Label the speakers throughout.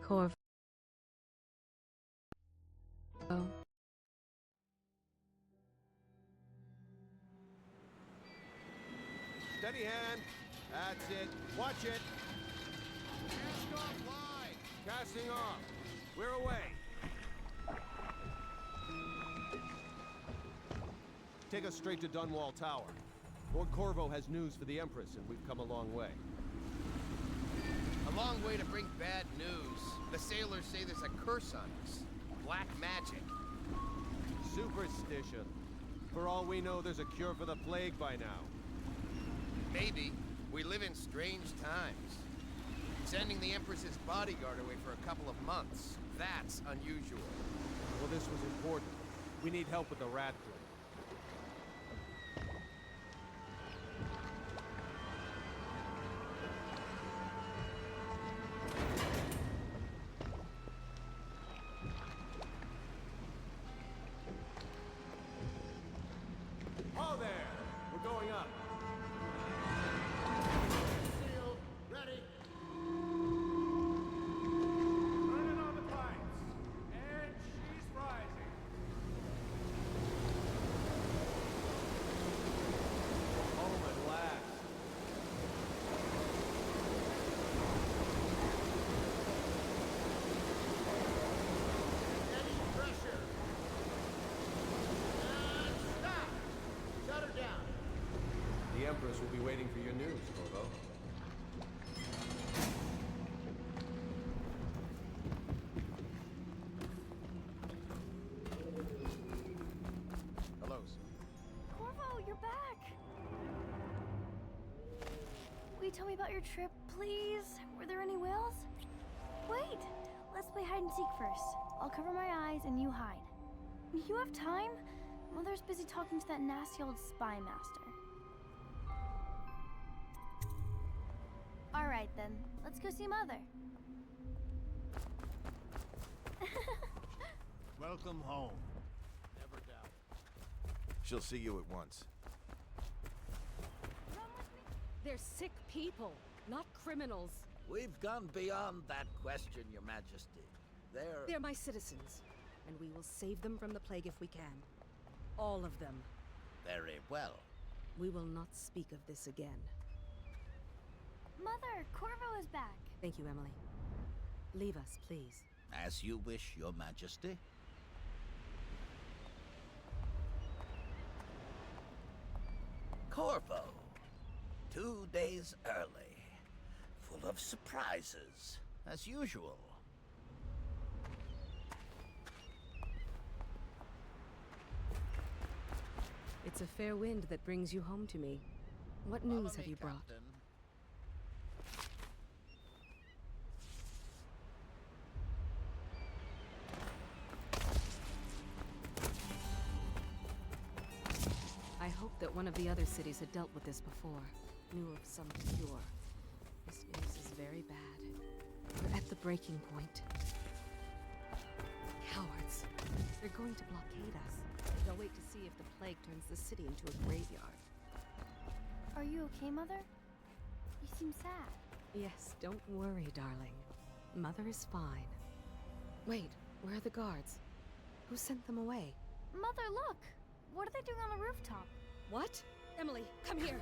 Speaker 1: Corvo.
Speaker 2: Steady hand. That's it. Watch it. Cast off line. Casting off. We're away. Take us straight to Dunwall Tower. Lord Corvo has news for the Empress, and we've come a long way.
Speaker 3: A long way to bring bad news. The sailors say there's a curse on us. Black magic.
Speaker 2: Superstition. For all we know, there's a cure for the plague by now.
Speaker 3: Maybe. We live in strange times. Sending the Empress's bodyguard away for a couple of months. That's unusual.
Speaker 2: Well, this was important. We need help with the rat plague. Oh, there! We're going up. Sealed. Ready. Turning on the pipes. And she's rising. Home at last. Any pressure. And stop! Shut her down. The Empress will be waiting for your news, Corvo.
Speaker 3: Hello, sir.
Speaker 4: Corvo, you're back! Will you tell me about your trip, please? Were there any whales? Wait! Let's play hide and seek first. I'll cover my eyes and you hide. You have time? Mother's busy talking to that nasty old spy master. Alright then, let's go see Mother.
Speaker 5: Welcome home.
Speaker 2: Never doubt.
Speaker 6: She'll see you at once.
Speaker 1: They're sick people, not criminals.
Speaker 7: We've gone beyond that question, Your Majesty.
Speaker 1: They're my citizens, and we will save them from the plague if we can. All of them.
Speaker 7: Very well.
Speaker 1: We will not speak of this again.
Speaker 4: Mother, Corvo is back.
Speaker 1: Thank you, Emily. Leave us, please.
Speaker 7: As you wish, Your Majesty. Corvo. 2 days early. Full of surprises, as usual.
Speaker 1: It's a fair wind that brings you home to me. What news have you brought?
Speaker 7: Captain.
Speaker 1: I hoped that one of the other cities had dealt with this before. Knew of some cure. This news is very bad. We're at the breaking point. Cowards. They're going to blockade us. They'll wait to see if the plague turns the city into a graveyard.
Speaker 4: Are you okay, Mother? You seem sad.
Speaker 1: Yes, don't worry, darling. Mother is fine. Wait, where are the guards? Who sent them away?
Speaker 4: Mother, look! What are they doing on the rooftop?
Speaker 1: What? Emily, come here!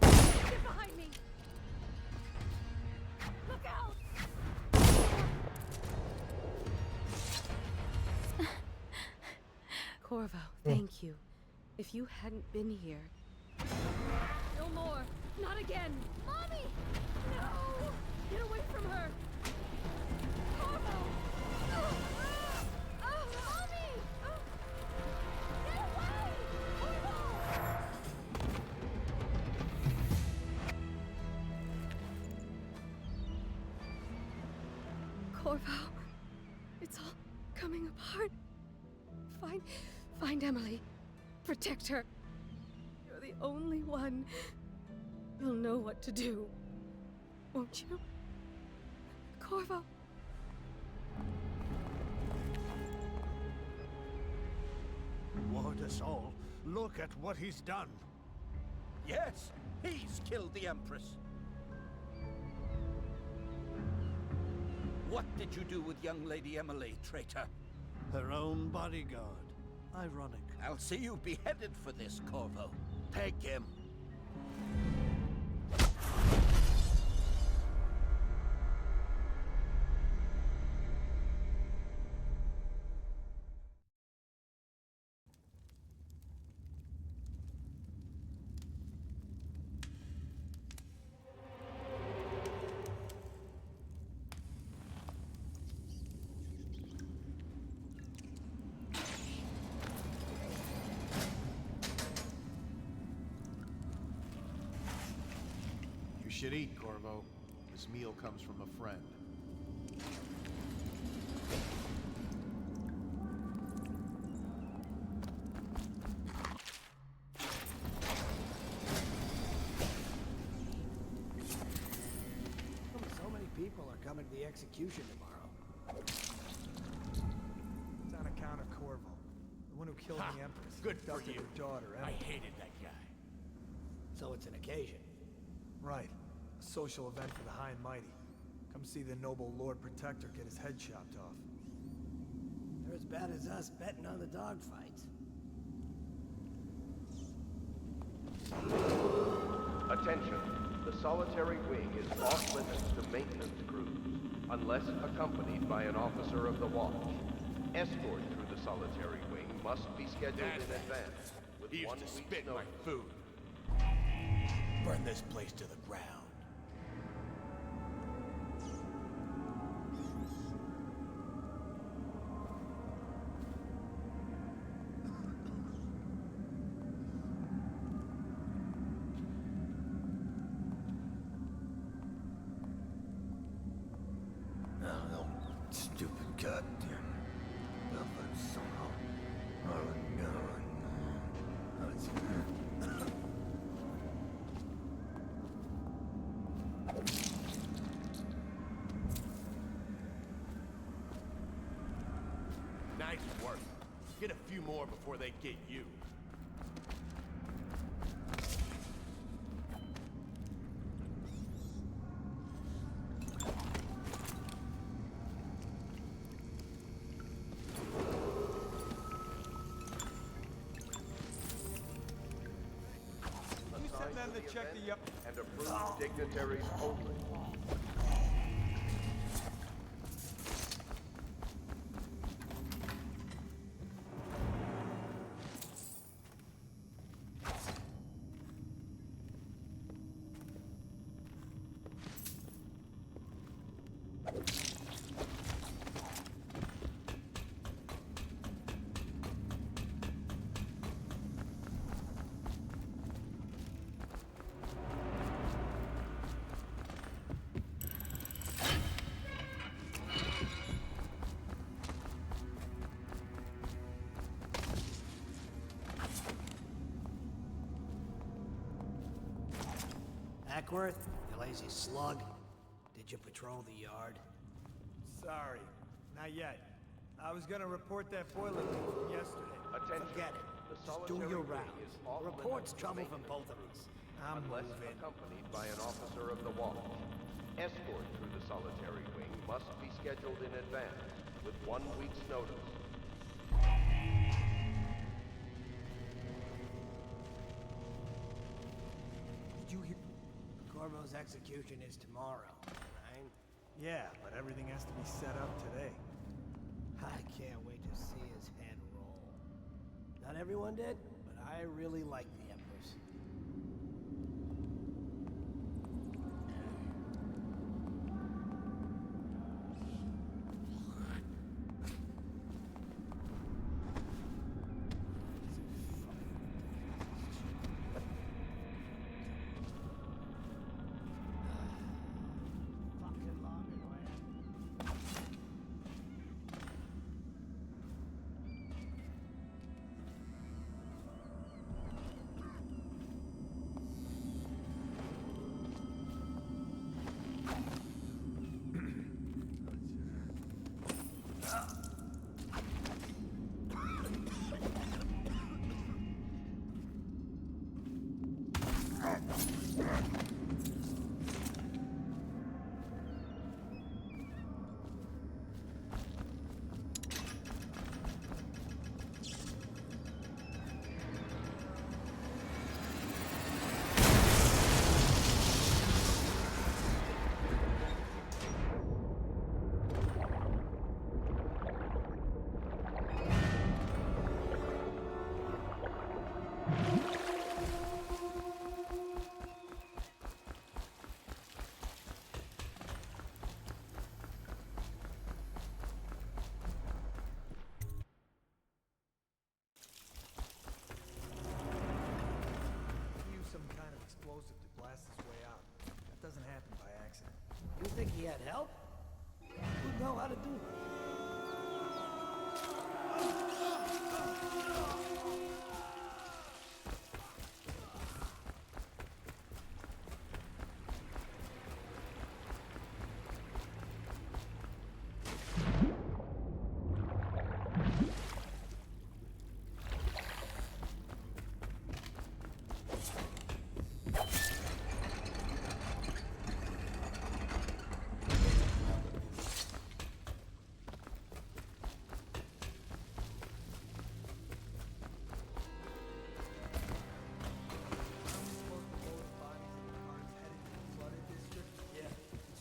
Speaker 1: Get behind me! Look out! Corvo, thank you. If you hadn't been here... No more! Not again!
Speaker 4: Mommy!
Speaker 1: No! Get away from her! Corvo!
Speaker 4: Mommy! Get away! Corvo!
Speaker 1: Corvo, it's all coming apart. Find Emily. Protect her. You're the only one. You'll know what to do. Won't you? Corvo.
Speaker 5: Ward us all. Look at what he's done.
Speaker 7: Yes, he's killed the Empress. What did you do with young Lady Emily, traitor?
Speaker 5: Her own bodyguard. Ironic.
Speaker 7: I'll see you beheaded for this, Corvo. Take him.
Speaker 6: You should eat, Corvo. This meal comes from a friend.
Speaker 8: So many people are coming to the execution tomorrow.
Speaker 9: It's on account of Corvo, the one who killed the Empress.
Speaker 5: Good for
Speaker 9: abducted
Speaker 5: you.
Speaker 9: Her daughter,
Speaker 5: I
Speaker 9: Emily.
Speaker 5: hated that guy.
Speaker 8: So it's an occasion.
Speaker 9: Right. A social event for the high and mighty. Come see the noble Lord Protector get his head chopped off.
Speaker 8: They're as bad as us betting on the dogfights.
Speaker 10: Attention. The solitary wing is off limits to maintenance crews, unless accompanied by an officer of the watch. Escort through the solitary wing must be scheduled in advance, with
Speaker 5: He
Speaker 10: 1
Speaker 5: used to
Speaker 10: week's
Speaker 5: spit my
Speaker 10: notice.
Speaker 5: food. Burn this place to the ground.
Speaker 6: Oh, stupid goddamn.
Speaker 5: Nice work. Get a few more before they get you.
Speaker 9: You sent them to check the...
Speaker 10: And approved dignitaries only.
Speaker 8: Ackworth, you lazy slug. Did you patrol the yard?
Speaker 9: Sorry, not yet. I was gonna report that boiler leak from yesterday.
Speaker 10: Attention.
Speaker 8: Forget it.
Speaker 10: The
Speaker 8: Just do
Speaker 10: solitary
Speaker 8: your
Speaker 10: wing
Speaker 8: rounds.
Speaker 10: is off
Speaker 8: Reports
Speaker 10: limits to
Speaker 8: trouble from
Speaker 10: maintenance,
Speaker 8: both of us.
Speaker 9: I'm
Speaker 10: unless
Speaker 9: moving.
Speaker 10: accompanied by an officer of the watch. Escort through the solitary wing must be scheduled in advance, with 1 week's notice.
Speaker 9: Did you hear...
Speaker 8: Corvo's execution is tomorrow, right?
Speaker 9: Yeah, but everything has to be set up today.
Speaker 8: I can't wait to see his head roll. Not everyone did, but I really like the Empress. Fucking long and You think he had help? Who'd know how to do that?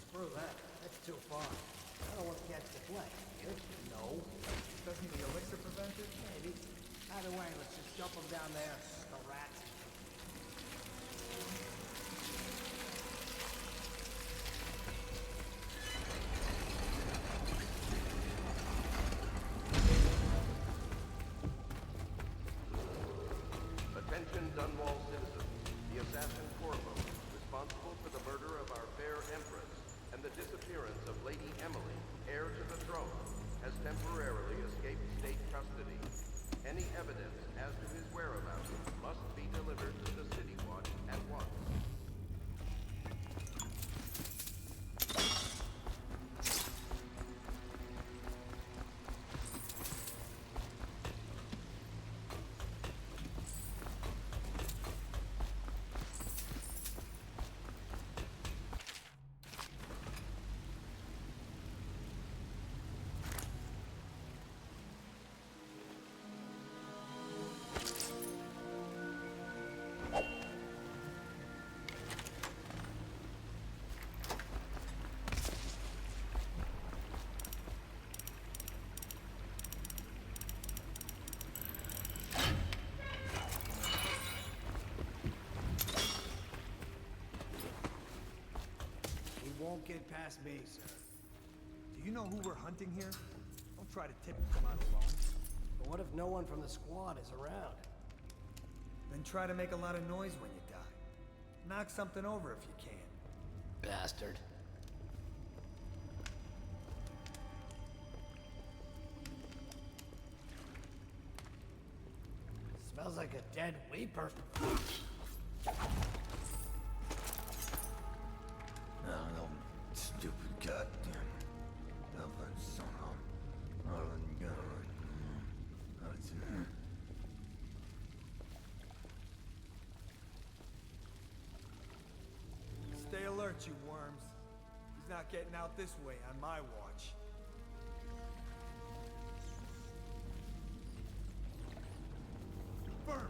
Speaker 8: Screw that. That's too far. I don't want to catch the plane. You? No.
Speaker 9: Doesn't the elixir prevent it?
Speaker 8: Maybe. Either way, let's just jump them down there. The rats.
Speaker 10: Attention Dunwall citizens. The assassin Corvo, responsible for the murder of our fair empress and the disappearance of Lady Emily, heir to the throne, has temporarily escaped state custody. Any evidence as to his whereabouts must be delivered to the City Watch at once.
Speaker 8: Won't get past me, sir.
Speaker 9: Do you know who we're hunting here? Don't try to tip them out alone.
Speaker 8: But what if no one from the squad is around?
Speaker 9: Then try to make a lot of noise when you die. Knock something over if you can.
Speaker 8: Bastard. Smells like a dead weeper.
Speaker 5: No, stupid goddamn. Son of a gun.
Speaker 9: Stay alert, you worms. He's not getting out this way on my watch. Burn!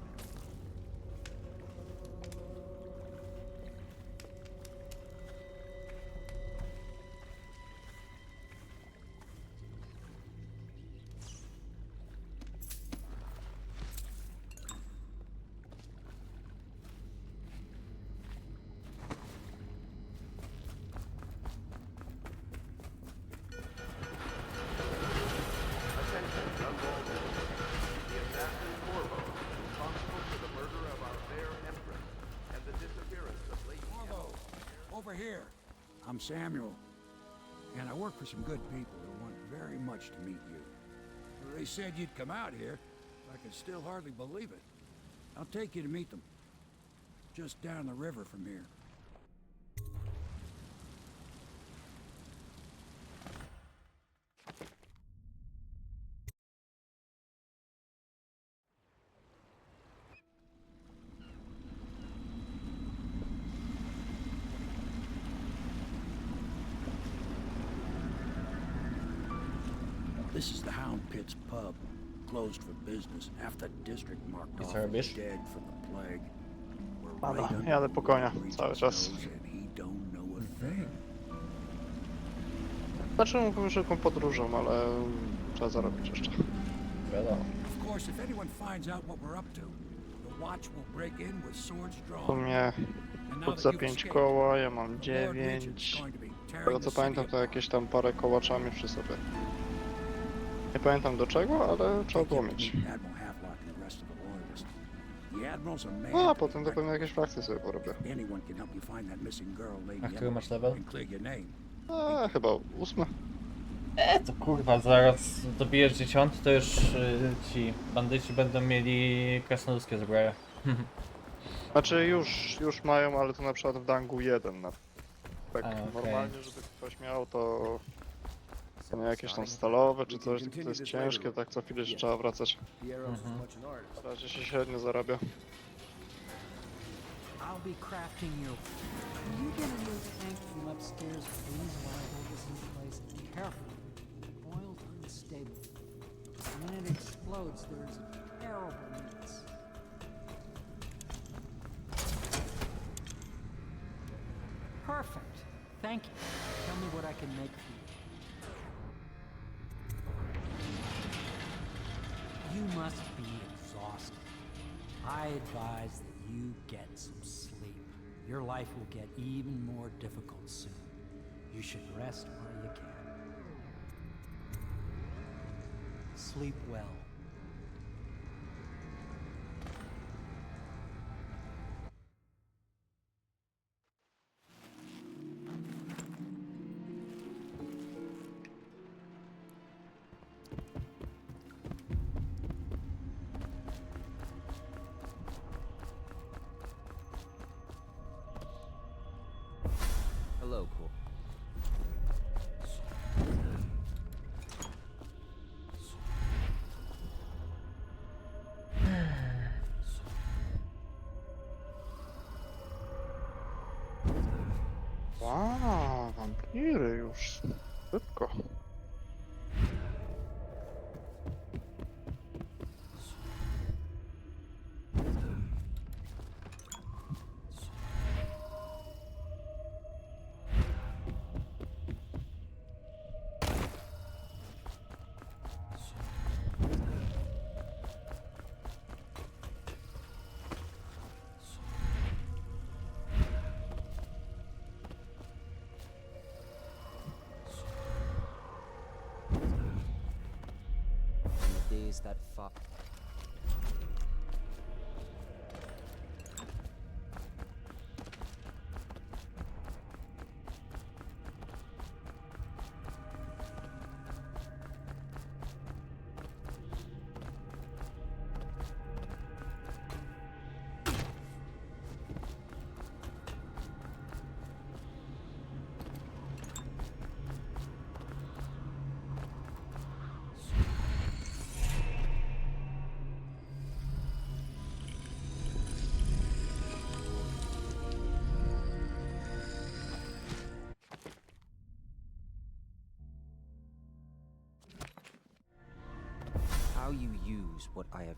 Speaker 10: Attention Dunwall citizens. The assassin Corvo, responsible for the murder of our fair empress and the disappearance of Lady Emily.
Speaker 11: Over here. I'm Samuel, and I work for some good people who want very much to meet you. They said you'd come out here. I can still hardly believe it. I'll take you to meet them. Just down the river from here. This is the Hound Pits pub, closed for business. Half the district marked off as dead from the plague. We're right under
Speaker 12: jadę po konia
Speaker 11: the
Speaker 12: cały
Speaker 11: region's
Speaker 12: czas.
Speaker 11: nose and he don't know a thing.
Speaker 12: Znaczy mógłbym rzeką podróżą, ale trzeba zarobić jeszcze.
Speaker 11: Of course, if anyone finds out what we're up to, the watch will break in with swords
Speaker 12: W
Speaker 11: drawn.
Speaker 12: sumie
Speaker 11: And now
Speaker 12: pod
Speaker 11: that
Speaker 12: za
Speaker 11: you've
Speaker 12: 5
Speaker 11: escaped,
Speaker 12: koła, ja mam
Speaker 11: the Lord Regent's
Speaker 12: 9.
Speaker 11: going to be
Speaker 12: Z
Speaker 11: tearing
Speaker 12: tego
Speaker 11: the
Speaker 12: co
Speaker 11: city
Speaker 12: pamiętam, to
Speaker 11: apart.
Speaker 12: jakieś tam parę kołaczami przy sobie. Nie pamiętam do czego, ale trzeba było mieć.
Speaker 11: Admiral Havelock and the rest of the loyalists. The Admiral's a man
Speaker 12: No a
Speaker 11: to
Speaker 12: potem to
Speaker 11: direct.
Speaker 12: pewnie jakieś frakcje sobie porobię.
Speaker 11: Anyone can help you find that missing girl, Lady
Speaker 13: A który masz
Speaker 11: Emily,
Speaker 13: level?
Speaker 11: and clear your name.
Speaker 12: Chyba 8.
Speaker 13: To kurwa, zaraz dobijesz 10, to już ci bandyci będą mieli krasnoludzkie zbroje.
Speaker 12: Znaczy już mają, ale to na przykład w dangu 1. Tak
Speaker 13: okej.
Speaker 12: normalnie, żeby ktoś miał, to nie jakieś tam stalowe czy coś, tylko to jest ciężkie, tak co chwilę się trzeba wracać. Na razie się średnio zarabia.
Speaker 14: I'll be crafting your... Can you get a new tank from upstairs, please, while I hold this in place? Careful. The oil's unstable. When it explodes, there's a terrible mess. Perfect. Thank you. Tell me what I can make for you. You must be exhausted. I advise that you get some sleep. Your life will get even more difficult soon. You should rest while you can. Sleep well.
Speaker 3: Hello, cool.
Speaker 12: Wampiry już. Szybko.
Speaker 14: Days that fought. How you use what I have.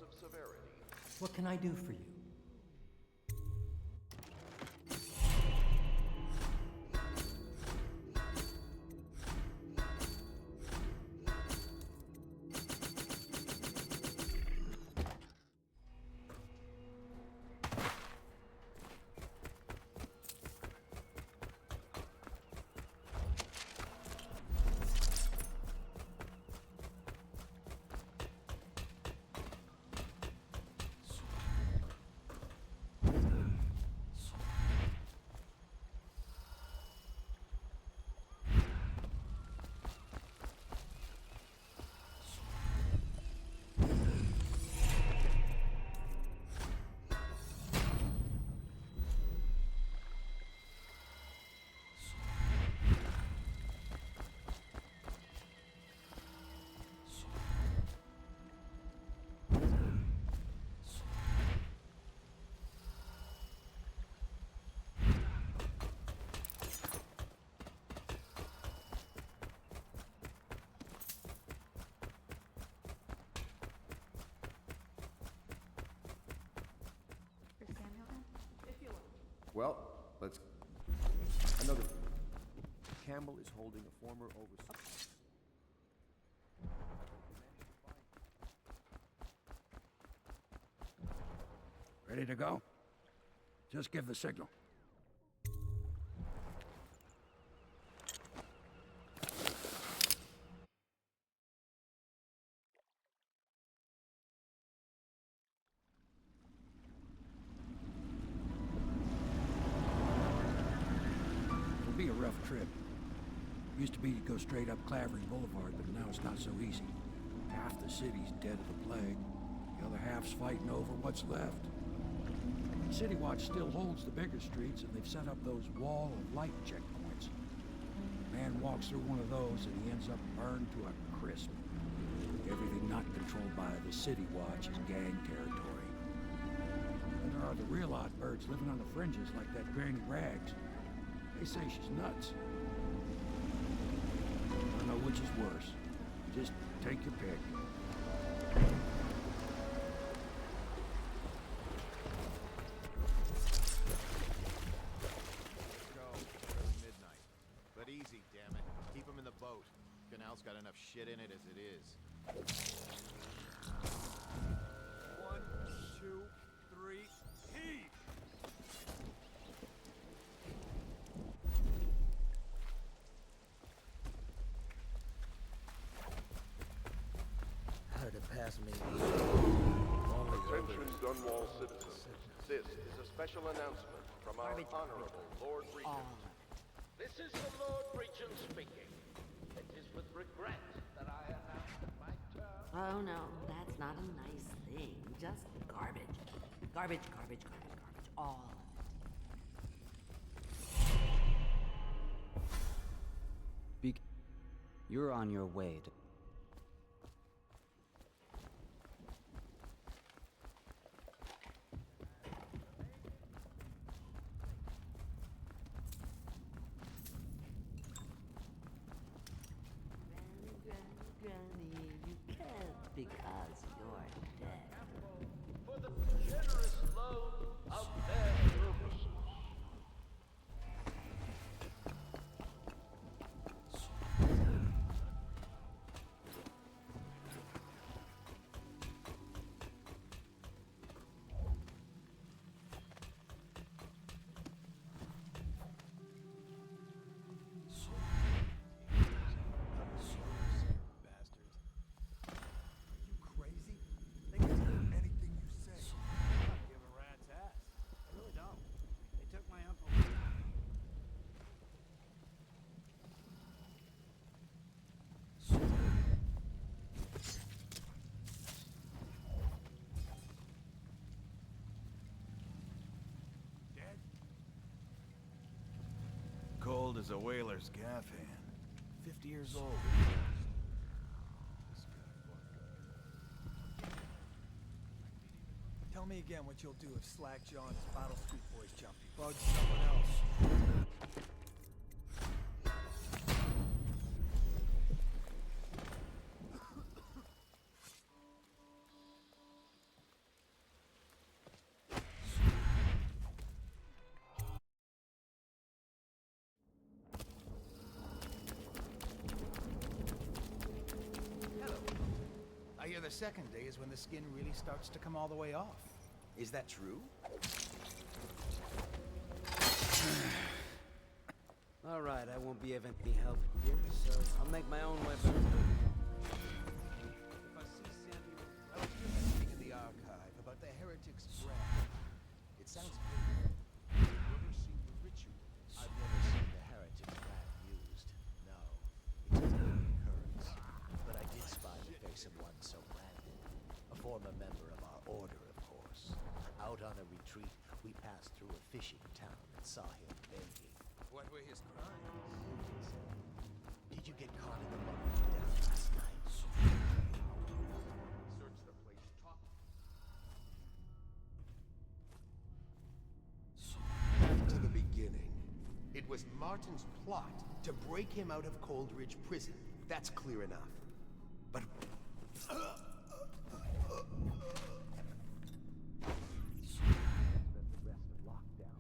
Speaker 10: Of severity.
Speaker 14: What can I do for you?
Speaker 10: Well, let's... Another... Campbell is holding a former overseer.
Speaker 11: Ready to go? Just give the signal. It'll be a rough trip. Used to be to go straight up Clavering Boulevard, but now it's not so easy. Half the city's dead of the plague. The other half's fighting over what's left. City Watch still holds the bigger streets, and they've set up those wall of light checkpoints. Man walks through one of those, and he ends up burned to a crisp. Everything not controlled by the City Watch is gang territory. And there are the real odd birds living on the fringes, like that Granny Rags. They say she's nuts. I don't know which is worse. Just take your pick.
Speaker 6: Easy, damn it. Keep him in the boat. Canal's got enough shit in it as it is. 1, 2, 3, heave!
Speaker 8: How did it pass me?
Speaker 10: Attention Dunwall citizens. This is a special announcement from our Honorable Lord Regent.
Speaker 7: This is the Lord Regent speaking. It is with regret that I announce that my term...
Speaker 1: Oh no, that's not a nice thing. Just garbage. Garbage, garbage, garbage, garbage. All of it.
Speaker 15: You're on your way to...
Speaker 1: Granny, you can't because you're dead.
Speaker 7: For the generous loan of their services.
Speaker 5: Cold as a whaler's gaff hand. 50 years old.
Speaker 9: Tell me again what you'll do if Slack Jaw and his Bottle Street boys jump you. Bug someone else.
Speaker 5: I hear the second day is when the skin really starts to come all the way off. Is that true?
Speaker 15: Alright, I won't be of any help here, so I'll make my own way back.
Speaker 5: If I see Samuel, I was just reading in the archive about the heretic's brand. It sounds good. Have you ever seen the ritual? I've never seen the heretic's brand used. No. It's a rare occurrence. But I did spy the face of one so branded. A former member of our order, of course. Out on a retreat, we passed through a fishing town and saw him begging.
Speaker 3: What were his crimes?
Speaker 5: Did you get caught in the mud down last night?
Speaker 3: Search the place top.
Speaker 5: Back to the beginning. It was Martin's plot to break him out of Coldridge Prison. That's clear enough. But... spent the rest of lockdown.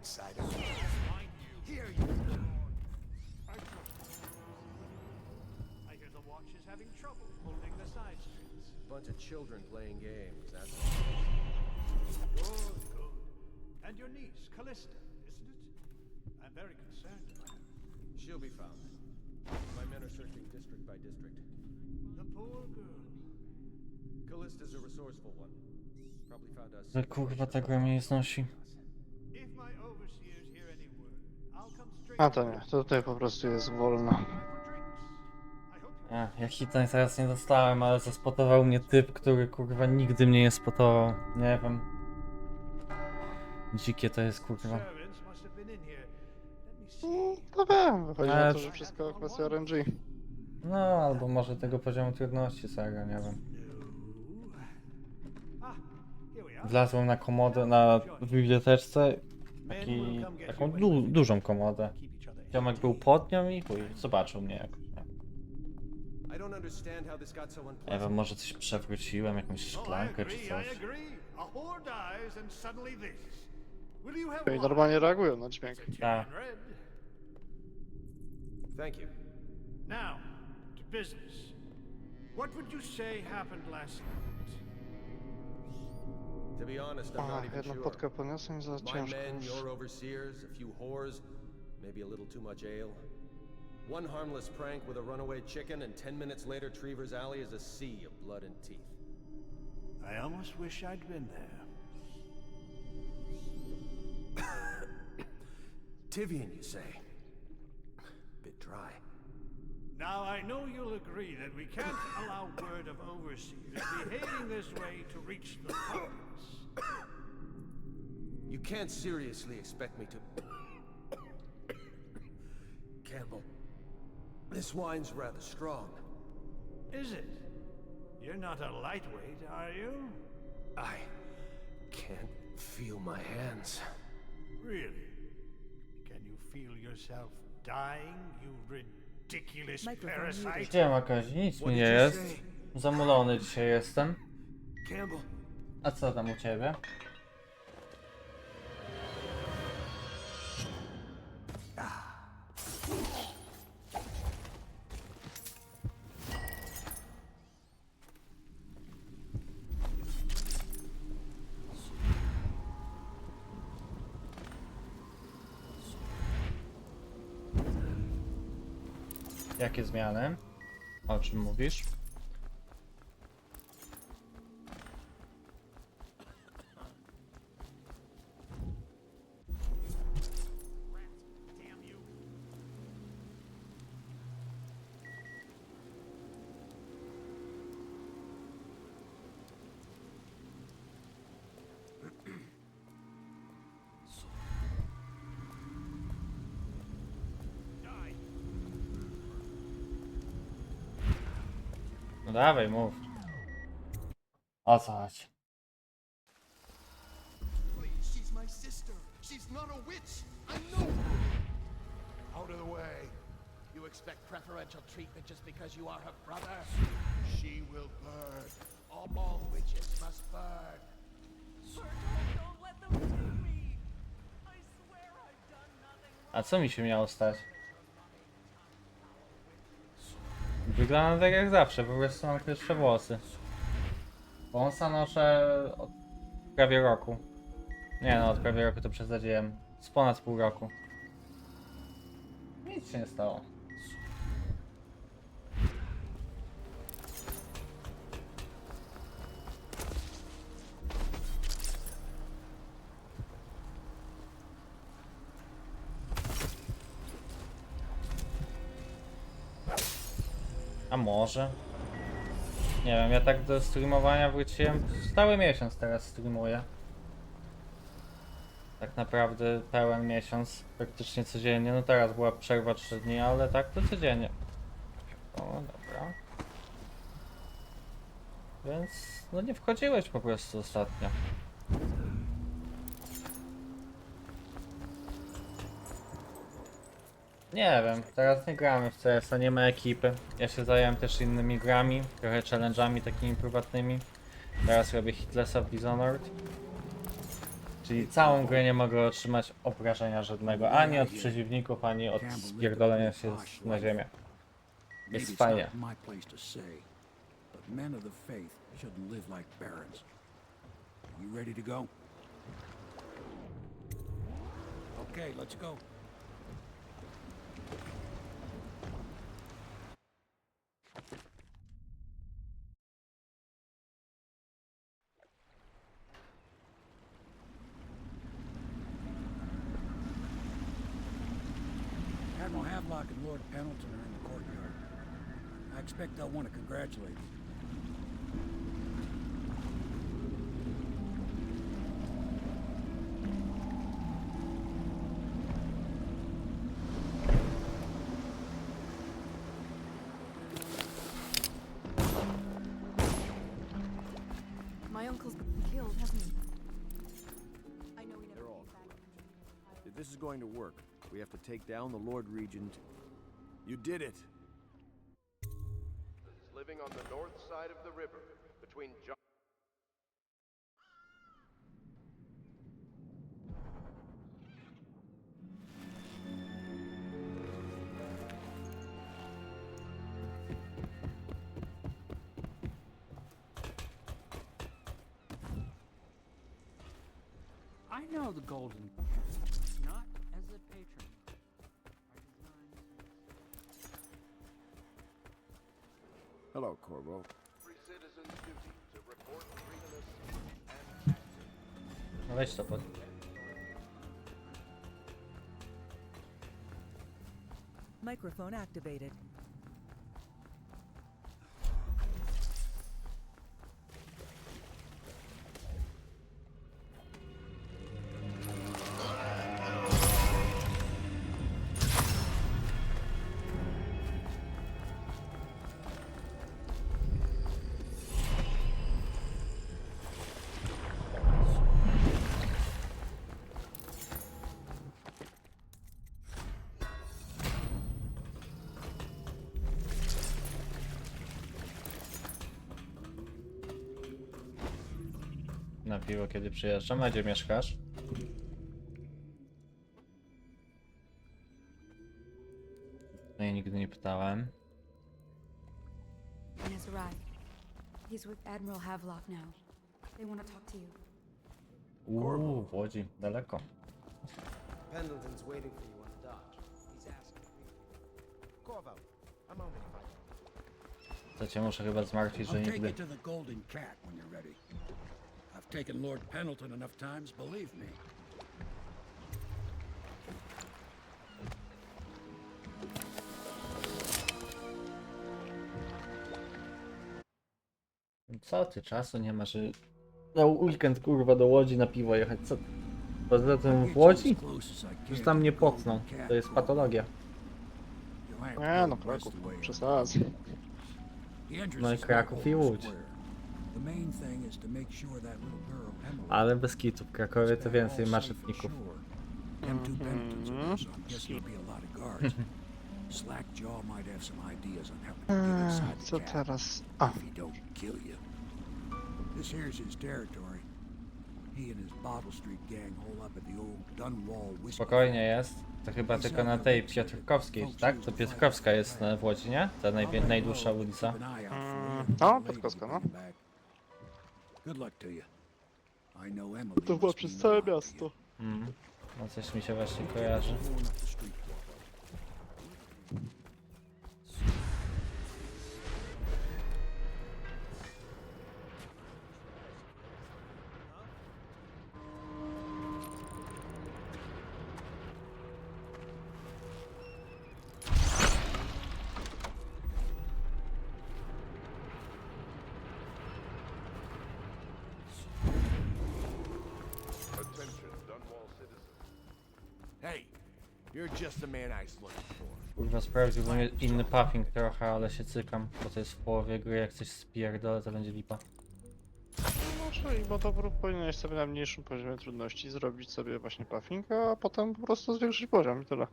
Speaker 5: outsider. Here you go.
Speaker 7: I hear the watch is having trouble holding the side streets.
Speaker 2: Bunch of children playing games, that's
Speaker 7: Good, good. And your niece, Callista, isn't it? I'm very concerned about her.
Speaker 2: She'll be found. My men are searching district by district.
Speaker 7: The poor girl.
Speaker 2: Callista's a resourceful one. Probably found us.
Speaker 13: Ale kurwa ta gra mnie nie znosi.
Speaker 7: If my overseers hear any word, I'll come straight.
Speaker 12: A to nie, tutaj po prostu jest wolno.
Speaker 13: Ja hita teraz nie dostałem, ale zaspotował mnie typ, który kurwa nigdy mnie nie spotował. Nie wiem. Dzikie to jest kurwa.
Speaker 7: Servants must have been in here. Let me see.
Speaker 12: To wiem, wychodzi na to, że wszystko kwestia RNG.
Speaker 13: No, albo może tego poziomu trudności Saga, nie wiem. Wlazłem na komodę w biblioteczce, taką dużą komodę. Ziomek był pod nią i chuj, zobaczył mnie jakoś. Nie wiem, może coś przewróciłem, jakąś szklankę czy coś.
Speaker 12: I normalnie reagują na dźwięk.
Speaker 13: Tak.
Speaker 2: Thank you.
Speaker 7: Now, to business. What would you say happened last night?
Speaker 2: To be honest, I'm
Speaker 12: Aha,
Speaker 2: not even
Speaker 12: jedną
Speaker 2: sure.
Speaker 12: podkę podniosłem i za
Speaker 2: My
Speaker 12: ciężko.
Speaker 2: men, your overseers, a few whores, maybe a little too much ale. One harmless prank with a runaway chicken, and 10 minutes later, Trevor's Alley is a sea of blood and teeth.
Speaker 7: I almost wish I'd been there.
Speaker 2: Tivian, you say? Bit dry.
Speaker 7: Now, I know you'll agree that we can't allow word of overseers behaving this way to reach the populace.
Speaker 2: You can't seriously expect me to... Campbell, this wine's rather strong.
Speaker 7: Is it? You're not a lightweight, are you?
Speaker 2: I can't feel my hands.
Speaker 7: Really? Can you feel yourself dying, you ridiculous parasite?
Speaker 13: Gdzie Makazi? Nic mi nie jest. Zamulony dzisiaj jestem.
Speaker 2: Campbell.
Speaker 13: A co tam u ciebie? Jakie zmiany? O czym mówisz? No dawaj, mów. O co chodzi?
Speaker 5: She's my sister. She's not a witch. I know her. Out of the way.
Speaker 6: You expect preferential treatment just because you are her brother?
Speaker 5: She will burn. All witches must burn.
Speaker 1: Don't let them see me. I swear I've done nothing.
Speaker 13: A co mi się miało stać? Wygląda tak jak zawsze, po prostu mam krótsze włosy. Wąsa noszę od prawie roku. Nie no, od prawie roku to przesadziłem. Z ponad pół roku. Nic się nie stało. A może? Nie wiem, ja tak do streamowania wróciłem. Stały miesiąc teraz streamuję. Tak naprawdę pełen miesiąc, praktycznie codziennie. No teraz była przerwa 3 dni, ale tak to codziennie. O, dobra. Więc no nie wchodziłeś po prostu ostatnio. Nie wiem, teraz nie gramy w CS-a, nie ma ekipy. Ja się zająłem też innymi grami, trochę challenge'ami takimi prywatnymi. Teraz robię Hitlessa w Dishonored. Czyli całą grę nie mogę otrzymać obrażenia żadnego, ani od przeciwników, ani od spierdolenia się na ziemię.
Speaker 11: Maybe
Speaker 13: Jest
Speaker 11: it's
Speaker 13: fajnie.
Speaker 11: not my place to say, but men of the faith shouldn't live like barons. Are you ready to go? Okay, let's go. Admiral Havelock and Lord Pendleton are in the courtyard. I expect they'll want to congratulate you.
Speaker 1: My uncle's been killed, hasn't he? I know he never
Speaker 5: They're all
Speaker 1: came back.
Speaker 5: If this is going to work, we have to take down the Lord Regent. You did it!
Speaker 10: Living on the north side of the river, between John...
Speaker 14: I know the Golden, not as a patron.
Speaker 5: Hello, Corvo.
Speaker 10: Every citizen's duty to report treasonous and active.
Speaker 13: No weź to pod...
Speaker 16: Microphone activated.
Speaker 13: Na piwo, kiedy przyjeżdżam. A gdzie mieszkasz? No i nigdy nie pytałem.
Speaker 17: He has arrived. He's with Admiral Havelock now. They want to talk to you.
Speaker 13: W Łodzi, daleko.
Speaker 15: Pendleton's waiting for you on the dock. He's asking me.
Speaker 5: Corvo, I'm only fighting.
Speaker 13: To cię muszę chyba zmartwić, że
Speaker 11: I'll take
Speaker 13: nigdy...
Speaker 11: you to the Golden Cat when you're ready. I've taken Lord Pendleton enough times, believe me.
Speaker 13: Co ty, czasu nie ma, że... Na weekend, kurwa, do Łodzi na piwo jechać, co... Poza tym w Łodzi? Już tam nie pocną, to jest patologia.
Speaker 12: Nie no, Kraków, przesadz.
Speaker 13: No i Kraków i Łódź. Ale bez kitu, w Krakowie to więcej maczetników.
Speaker 12: Co teraz? A.
Speaker 11: This here's his territory. He and his Bottle Street gang hole up at the old Dunwall Whiskey.
Speaker 13: Spokojnie jest. To chyba tylko na tej Piotrkowskiej, tak? To Piotrkowska jest w Łodzi, nie? Ta najdłuższa ulica.
Speaker 12: No, Piotrkowska, no.
Speaker 11: Good luck to you. I know Emily.
Speaker 12: To chyba przez całe miasto.
Speaker 13: No coś mi się właśnie kojarzy.
Speaker 5: Hey, you're just the man I was looking for.
Speaker 13: Kurwa, sprawdził bo mnie inny puffing trochę, ale się cykam, bo to jest w połowie gry, jak coś spierdolę, to będzie lipa.
Speaker 12: Może i bo dobro powinieneś sobie na mniejszym poziomie trudności zrobić sobie właśnie puffing, a potem po prostu zwiększyć poziom i tyle.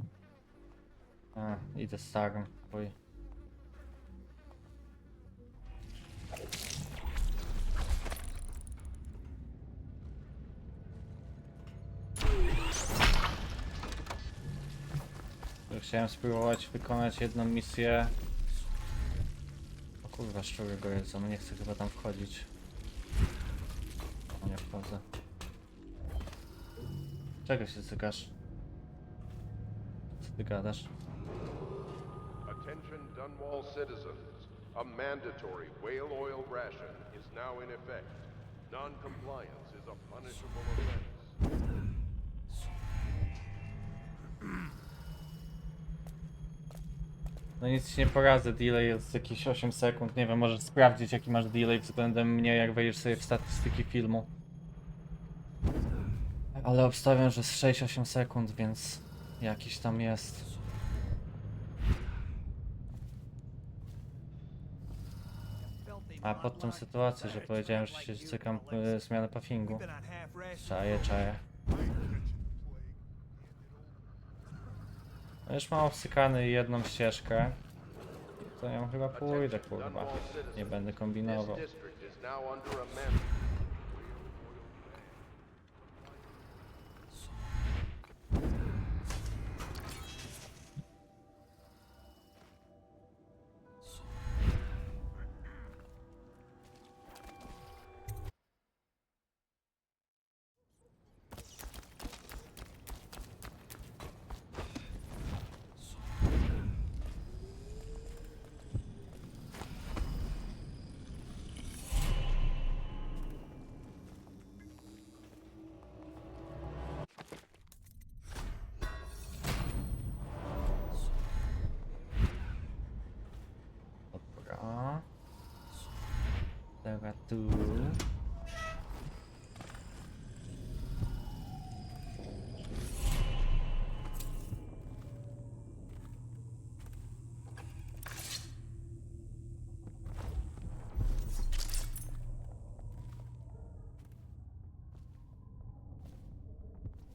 Speaker 13: A, idę starym, chuj. Chciałem spróbować wykonać jedną misję. O kurwa, szczury go jedzą, nie chcę chyba tam wchodzić. O, nie wchodzę. Czego się cykasz? Co ty gadasz?
Speaker 10: Attention Dunwall citizens. A mandatory whale oil ration is now in effect. Non-compliance is a punishable offense.
Speaker 13: No nic ci nie poradzę, delay jest jakieś 8 sekund, nie wiem, możesz sprawdzić jaki masz delay względem mnie, jak wejdziesz sobie w statystyki filmu. Ale obstawiam, że z 6-8 sekund, więc jakiś tam jest. A pod tą sytuację, że powiedziałem, że się cykam zmianę puffingu. Czaję. No już mam obsykany jedną ścieżkę. To ja chyba pójdę, kurwa. Nie będę kombinował. Dobra. Dobra, tu.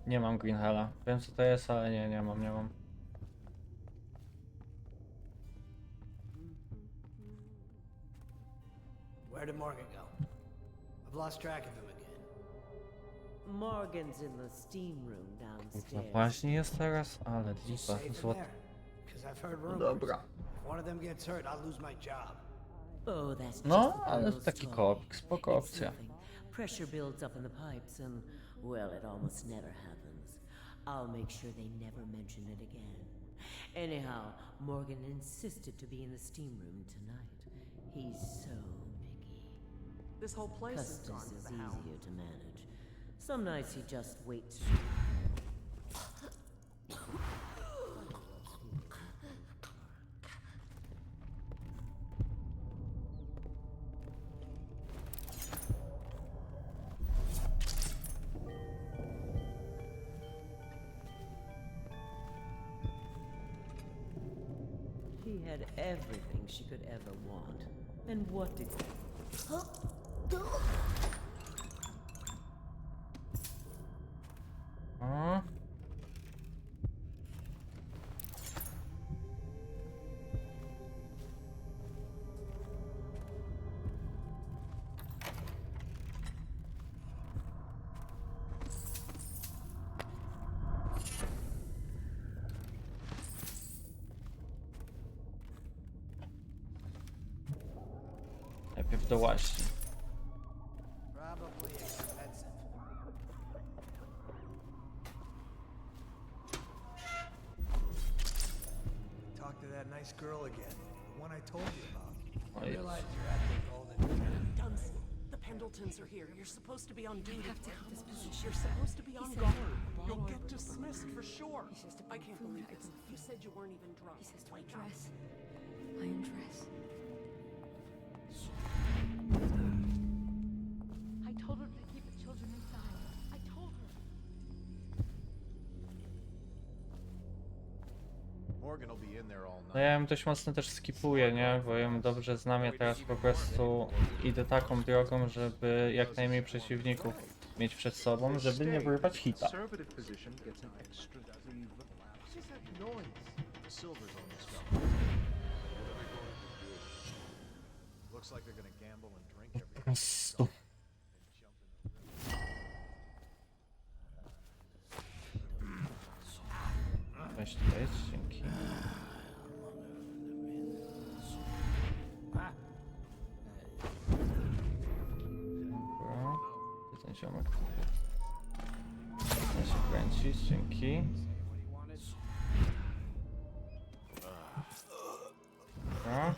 Speaker 13: Nie mam Green Hella. Wiem co to jest, ale nie mam.
Speaker 8: Where did Morgan go? I've lost track of him again.
Speaker 18: Morgan's in the steam room
Speaker 13: No
Speaker 18: downstairs.
Speaker 13: właśnie jest teraz, ale lipa.
Speaker 8: Because I've heard rumors.
Speaker 13: Dobra.
Speaker 8: If one of them gets hurt, I'll lose my job.
Speaker 18: Oh, that's just
Speaker 13: No,
Speaker 18: the
Speaker 13: ale
Speaker 18: girls
Speaker 13: taki
Speaker 18: talk.
Speaker 13: koop, spoko
Speaker 18: It's
Speaker 13: opcja.
Speaker 18: nothing. Pressure builds up in the pipes and, well, it almost never happens. I'll make sure they never mention it again. Anyhow, Morgan insisted to be in the steam room tonight. He's so picky.
Speaker 1: This whole place has
Speaker 18: Custis
Speaker 1: gone
Speaker 18: is
Speaker 1: to the hell.
Speaker 18: easier to manage. Some nights he just waits. She had everything she could ever want. And what did...
Speaker 13: O. Najpierw do łaźni.
Speaker 8: Probably expensive.
Speaker 9: Talk to that nice girl again. The one I told you about.
Speaker 8: I realize you're at the Golden
Speaker 1: Dunstan, the Pendletons are here. You're supposed to be on duty. You're supposed to be on guard. You'll get dismissed for sure. I can't believe it. You said you weren't even drunk.
Speaker 4: He says to
Speaker 1: Wake up.
Speaker 4: undress. I undress. I told her to keep the children inside. I told her.
Speaker 6: Morgan will be in there all
Speaker 13: No
Speaker 6: night.
Speaker 13: ja ją dość mocno też skipuję, nie? Bo ją dobrze znam, ja teraz po prostu idę taką drogą, żeby jak najmniej przeciwników mieć przed sobą, żeby nie wyrwać hita.
Speaker 6: Conservative position gets an extra reprieve. What's just that noise? The silver's on this fella. Looks like they're gonna gamble and drink
Speaker 13: Po prostu. Weź tu wejdź, dzięki. Ziomek. Da się kręcić, dzięki. A?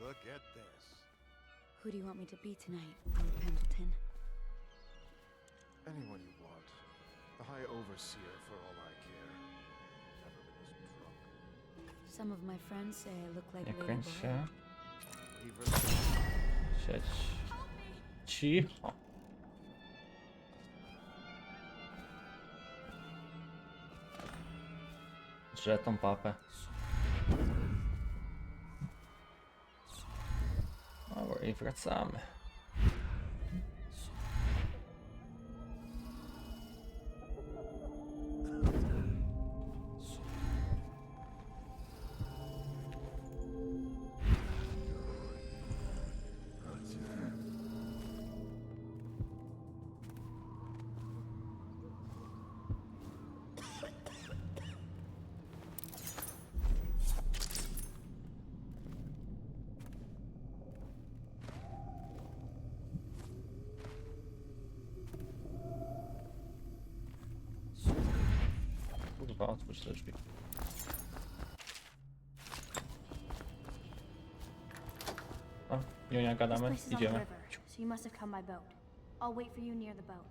Speaker 5: Look at this.
Speaker 17: Who do you want me to be tonight, Lord Pendleton?
Speaker 6: Anyone you want. The High Overseer, for all I care. Never been this drunk.
Speaker 17: Some of my friends say I look like
Speaker 13: Nie
Speaker 17: Lady
Speaker 13: kręć
Speaker 17: Boy.
Speaker 13: się. Siedź. Cicho. Drze tą papę. Dobra, i wracamy. Kurwa, otwórz te drzwi. O, Junia,
Speaker 4: This
Speaker 13: gadamy,
Speaker 4: place is on the
Speaker 13: idziemy.
Speaker 4: river, so you must have come by boat. I'll wait for you near the boat.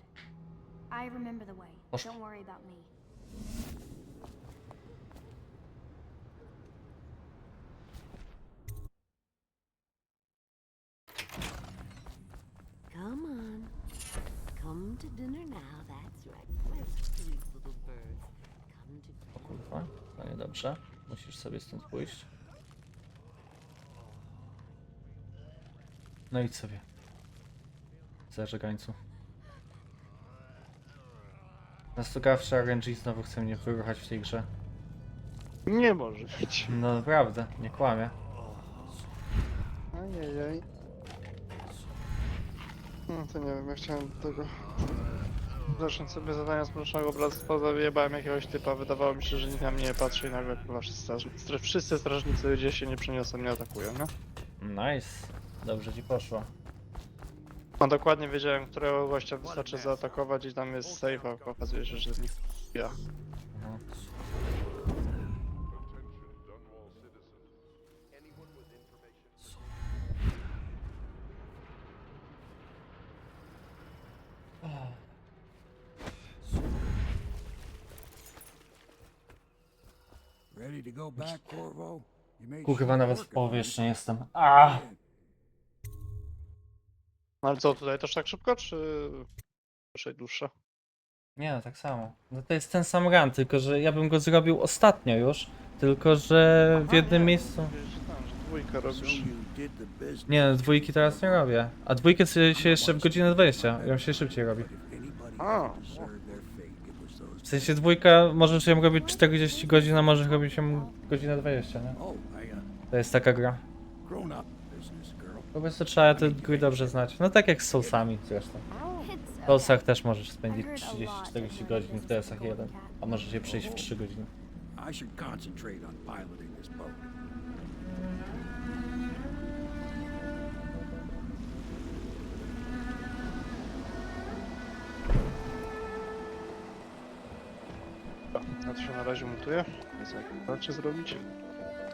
Speaker 4: I remember the way.
Speaker 13: Poszło.
Speaker 4: Don't worry about me.
Speaker 18: Come on. Come to dinner now, that's right. My sweet little birds. Come to
Speaker 13: O kurwa, to niedobrze. Musisz sobie stąd pójść. No idź sobie. Zażegańcu. Nastukawczy RNG znowu chce mnie wyruchać w tej grze.
Speaker 12: Nie może być.
Speaker 13: No naprawdę, nie kłamie.
Speaker 12: Ajajaj. No to nie wiem, ja chciałem tego... Zacząć sobie zadania z Mrocznego Bractwa, wyjebałem jakiegoś typa, wydawało mi się, że nikt na mnie nie patrzy i nagle kurwa wszyscy strażnicy gdzieś się nie przeniosą, mnie atakują, nie?
Speaker 13: Nice. Dobrze ci poszło.
Speaker 12: No dokładnie wiedziałem, którego gościa wystarczy zaatakować i tam jest save, a okazuje się, że nie ja.
Speaker 13: Mhm.
Speaker 11: Ready to go back, Corvo? You made
Speaker 13: Kurwa,
Speaker 11: short
Speaker 13: nawet w
Speaker 11: work of
Speaker 13: połowie
Speaker 11: it.
Speaker 13: jeszcze nie jestem. A!
Speaker 12: Ale co, tutaj też tak szybko, czy raczej dłuższe?
Speaker 13: Nie no, tak samo. No to jest ten sam run, tylko że ja bym go zrobił ostatnio już. Tylko że w jednym miejscu...
Speaker 12: Dwójkę robisz.
Speaker 13: Nie no, dwójki teraz nie robię. A dwójkę się jeszcze w godzinę 20. Ją się szybciej robi.
Speaker 12: A,
Speaker 13: W sensie dwójka możesz ją robić 40 godzin, a możesz robić ją godzinę 20, nie? To jest taka gra. Po prostu trzeba te gry dobrze znać. No tak jak z Soulsami zresztą. W Soulsach też możesz spędzić 30-40 godzin w TS-ach 1, a możesz je przejść w 3 godziny.
Speaker 11: I should concentrate on piloting this boat.
Speaker 12: Ja to się na razie montuję. Więc jak chcecie zrobić?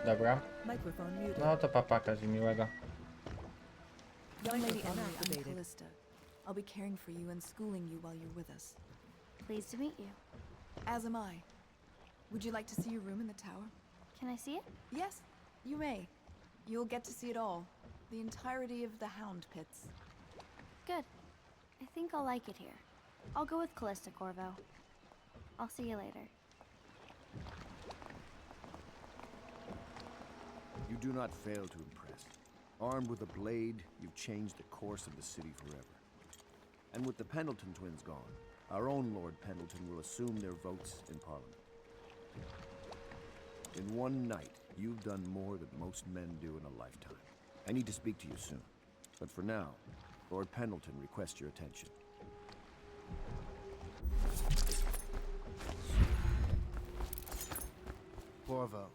Speaker 13: Dobra.
Speaker 16: Microphone muted.
Speaker 13: No to papaka ci miłego.
Speaker 17: Young Lady
Speaker 16: Microphone
Speaker 17: Emily, I'm
Speaker 16: activated.
Speaker 17: Callista. I'll be caring for you and schooling you while you're with us.
Speaker 4: Pleased to meet you.
Speaker 17: As am I. Would you like to see your room in the tower?
Speaker 4: Can I see it?
Speaker 17: Yes, you may. You'll get to see it all. The entirety of the Hound Pits.
Speaker 4: Good. I think I'll like it here. I'll go with Callista, Corvo. I'll see you later.
Speaker 5: You do not fail to impress. Armed with a blade, you've changed the course of the city forever. And with the Pendleton twins gone, our own Lord Pendleton will assume their votes in Parliament. In one night, you've done more than most men do in a lifetime. I need to speak to you soon. But for now, Lord Pendleton requests your attention.
Speaker 15: Corvo,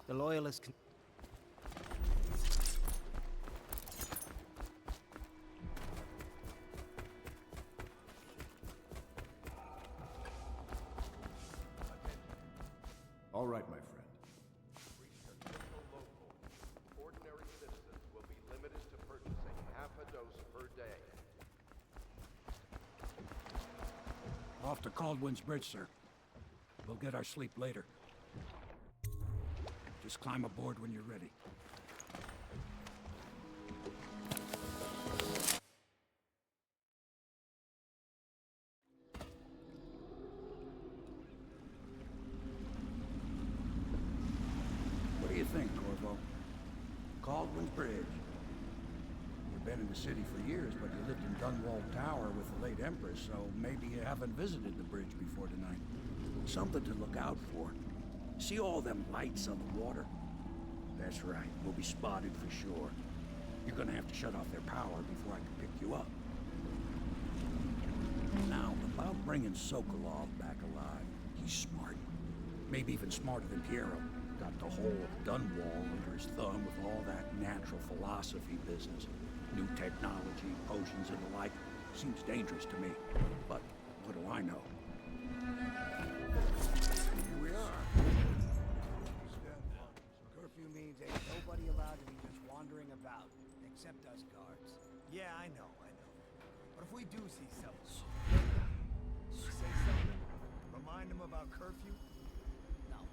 Speaker 15: the Loyalists can...
Speaker 5: All right, my friend.
Speaker 10: Ordinary citizens will be limited to purchasing half a dose per day.
Speaker 11: Off to Caldwin's Bridge, sir. We'll get our sleep later. Just climb aboard when you're ready. What do you think, Corvo? Caldwin's Bridge. You've been in the city for years, but you lived in Dunwall Tower with the late Empress, so maybe you haven't visited the bridge before tonight. Something to look out for. See all them lights on the water? That's right, we'll be spotted for sure. You're gonna have to shut off their power before I can pick you up. Now, about bringing Sokolov back alive, he's smart. Maybe even smarter than Piero. Got the whole of Dunwall under his thumb with all that natural philosophy business. New technology, potions and the like. Seems dangerous to me. But what do I know? Here we are.
Speaker 8: Curfew means ain't nobody allowed to be just wandering about, except us guards. Yeah, I know. But if we do see something, say something? Remind them about curfew? No.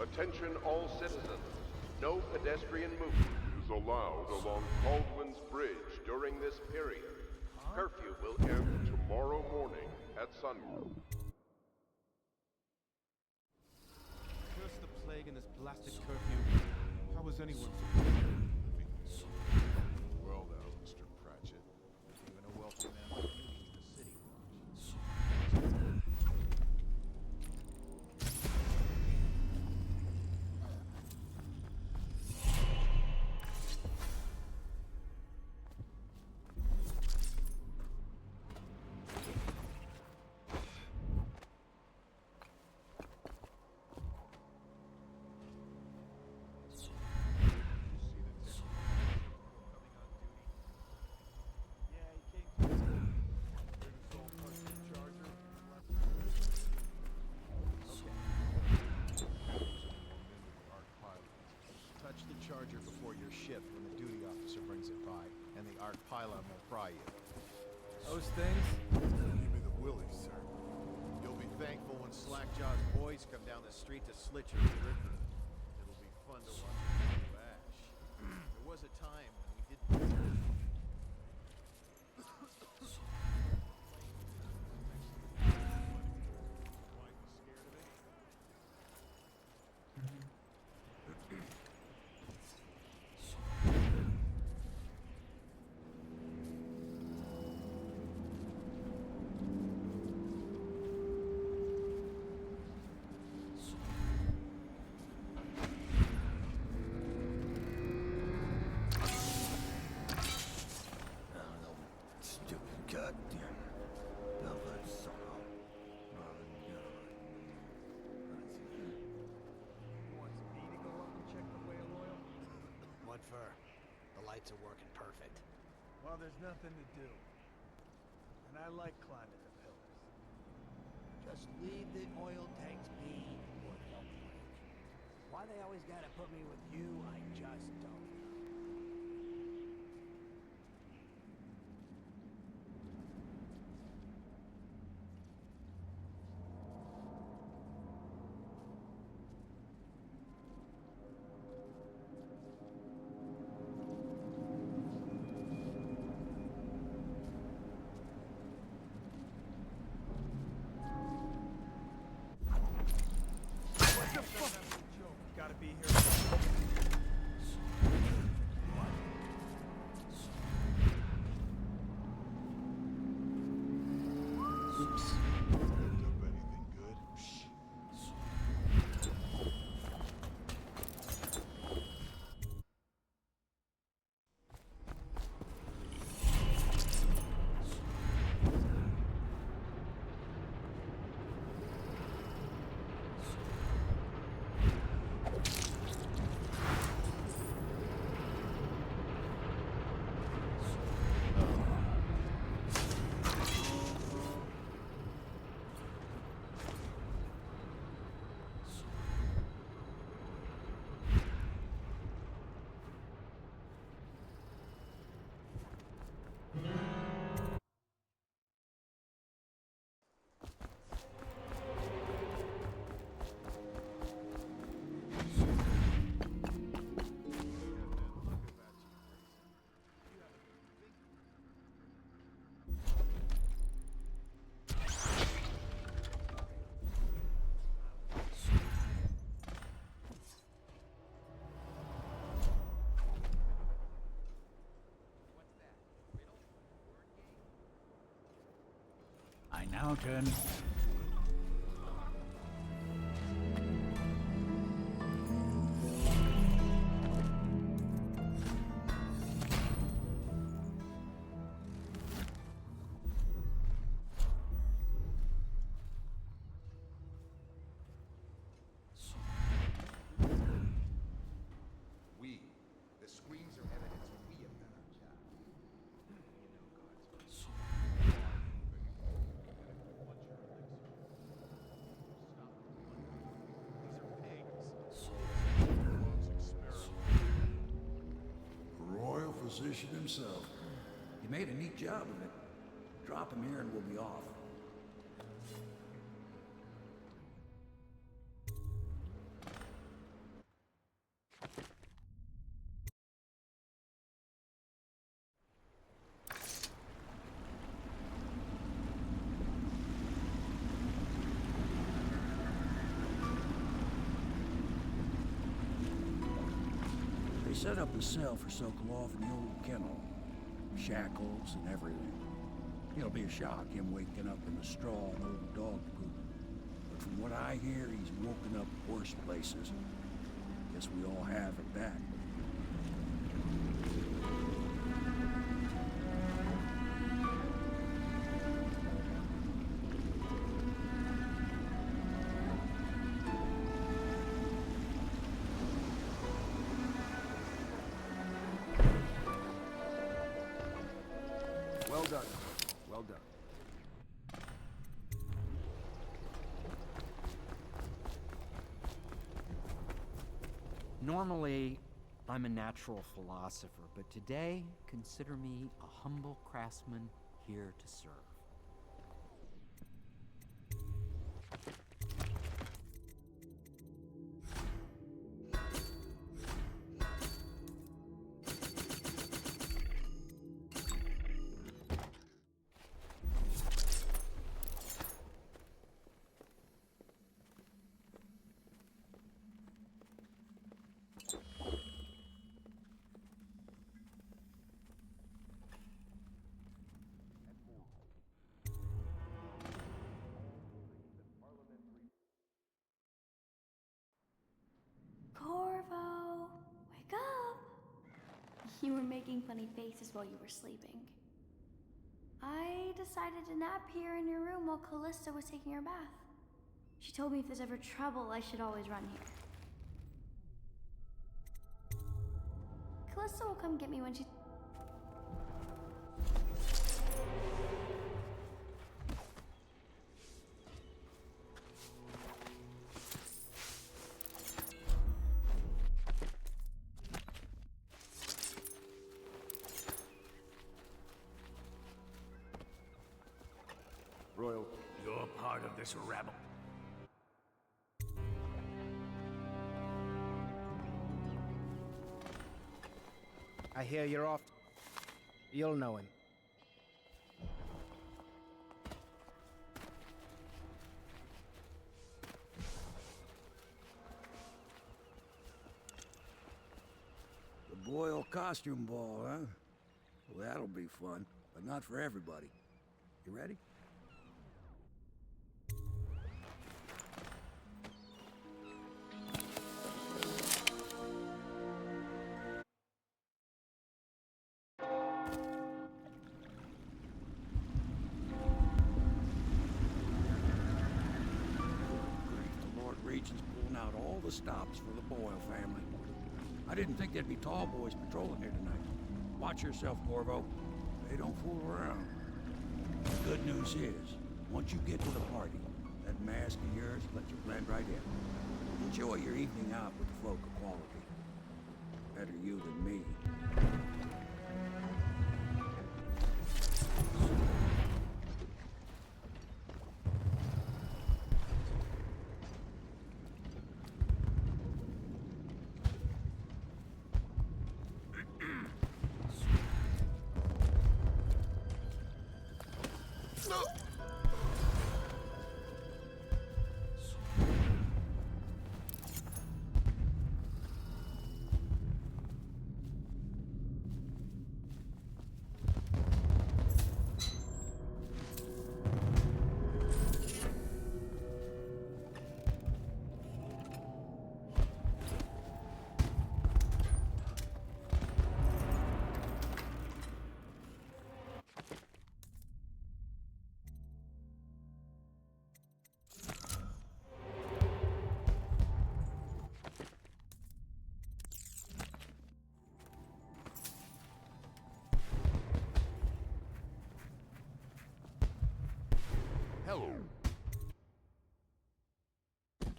Speaker 10: Attention all citizens. No pedestrian movement is allowed along Caldwin's Bridge during this period. Curfew will end tomorrow morning at sunrise.
Speaker 6: Curse the plague and this blasted curfew. How was anyone supposed to live well now, Mr. Pratchett? Even a wealthy man like you needs the city watch. Charger before your shift when the duty officer brings it by, and the Arc Pylon will pry you.
Speaker 9: Those things?
Speaker 6: Give me the willies, sir. You'll be thankful when Slackjaw's boys come down the street to slit your river. It'll be fun to watch you bash. There was a time when we didn't...
Speaker 8: The lights are working perfect.
Speaker 9: Well, there's nothing to do. And I like climbing the pillars.
Speaker 8: Just leave the oil tanks be, or they'll break. Why they always gotta put me with you, I just don't know.
Speaker 9: Gotta be here.
Speaker 11: mountain.
Speaker 5: We, the screams are evidence we have done our job.
Speaker 11: Royal physician himself. He made a neat job of it. Drop him here and we'll be off. They set up a cell for Sokolov in the old kennel. Shackles and everything. It'll be a shock, him waking up in the straw and old dog poop. But from what I hear, he's woken up worse places. Guess we all have at that.
Speaker 5: Well done. Well done.
Speaker 19: Normally, I'm a natural philosopher, but today, consider me a humble craftsman here to serve.
Speaker 4: Corvo, wake up! You were making funny faces while you were sleeping. I decided to nap here in your room while Callista was taking her bath. She told me if there's ever trouble, I should always run here. Callista will come get me when she...
Speaker 5: Royal,
Speaker 8: You're part of this rabble.
Speaker 15: I hear you're off. You'll know him.
Speaker 11: The Boyle costume ball, huh? Well, that'll be fun, but not for everybody. You ready? Regent's pulling out all the stops for the Boyle family. I didn't think there'd be tall boys patrolling here tonight. Watch yourself, Corvo. They don't fool around. The good news is, once you get to the party, that mask of yours lets you blend right in. Enjoy your evening out with the folk of quality. Better you than me.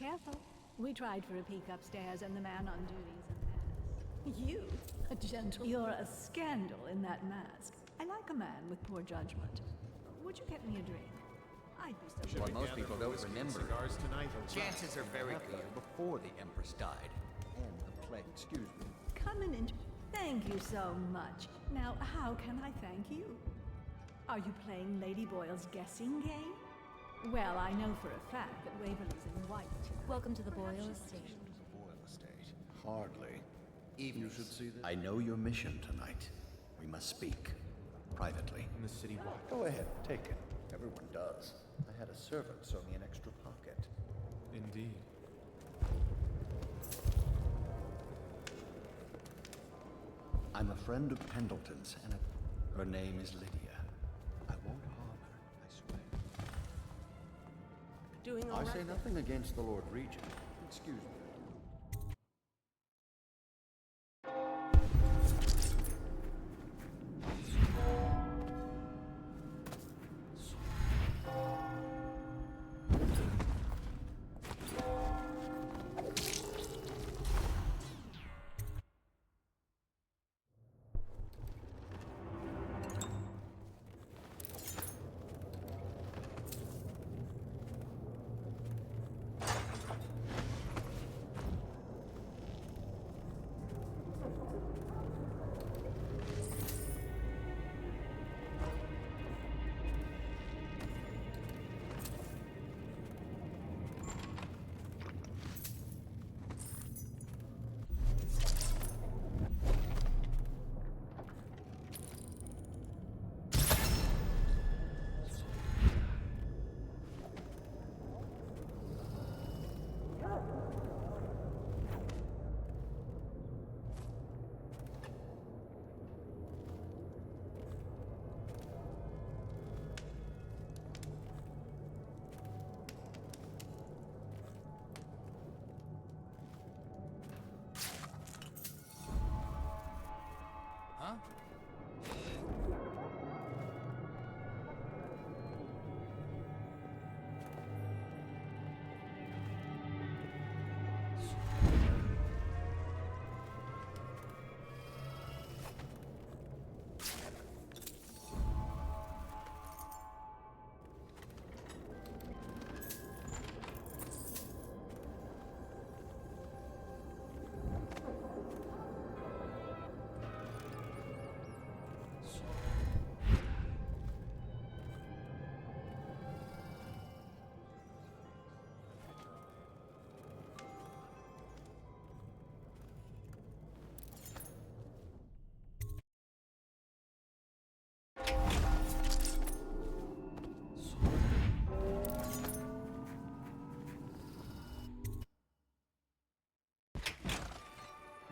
Speaker 20: Careful. We tried for a peek upstairs, and the man on duty is a mess. You? A gentle? You're a scandal in that mask. I like a man with poor judgment. Would you get me a drink? I'd be so
Speaker 5: Well, most people don't remember.
Speaker 3: Cigars tonight. Chances are very good.
Speaker 5: Before the Empress died. And the plague, excuse me.
Speaker 20: Come in and thank you so much. Now, how can I thank you? Are you playing Lady Boyle's guessing game? Well, I know for a fact that Waverly's in white.
Speaker 17: Welcome to the Boyle estate.
Speaker 5: Boyle estate. Hardly.
Speaker 3: You should see this.
Speaker 5: I know your mission tonight. We must speak. Privately.
Speaker 6: In the city watch.
Speaker 5: Go ahead, take it. Everyone does. I had a servant sew me an extra pocket.
Speaker 6: Indeed.
Speaker 5: I'm a friend of Pendleton's, and her name is Lydia. I won't harm her, I swear.
Speaker 18: Doing all
Speaker 5: I
Speaker 18: right?
Speaker 5: say nothing against the Lord Regent. Excuse me.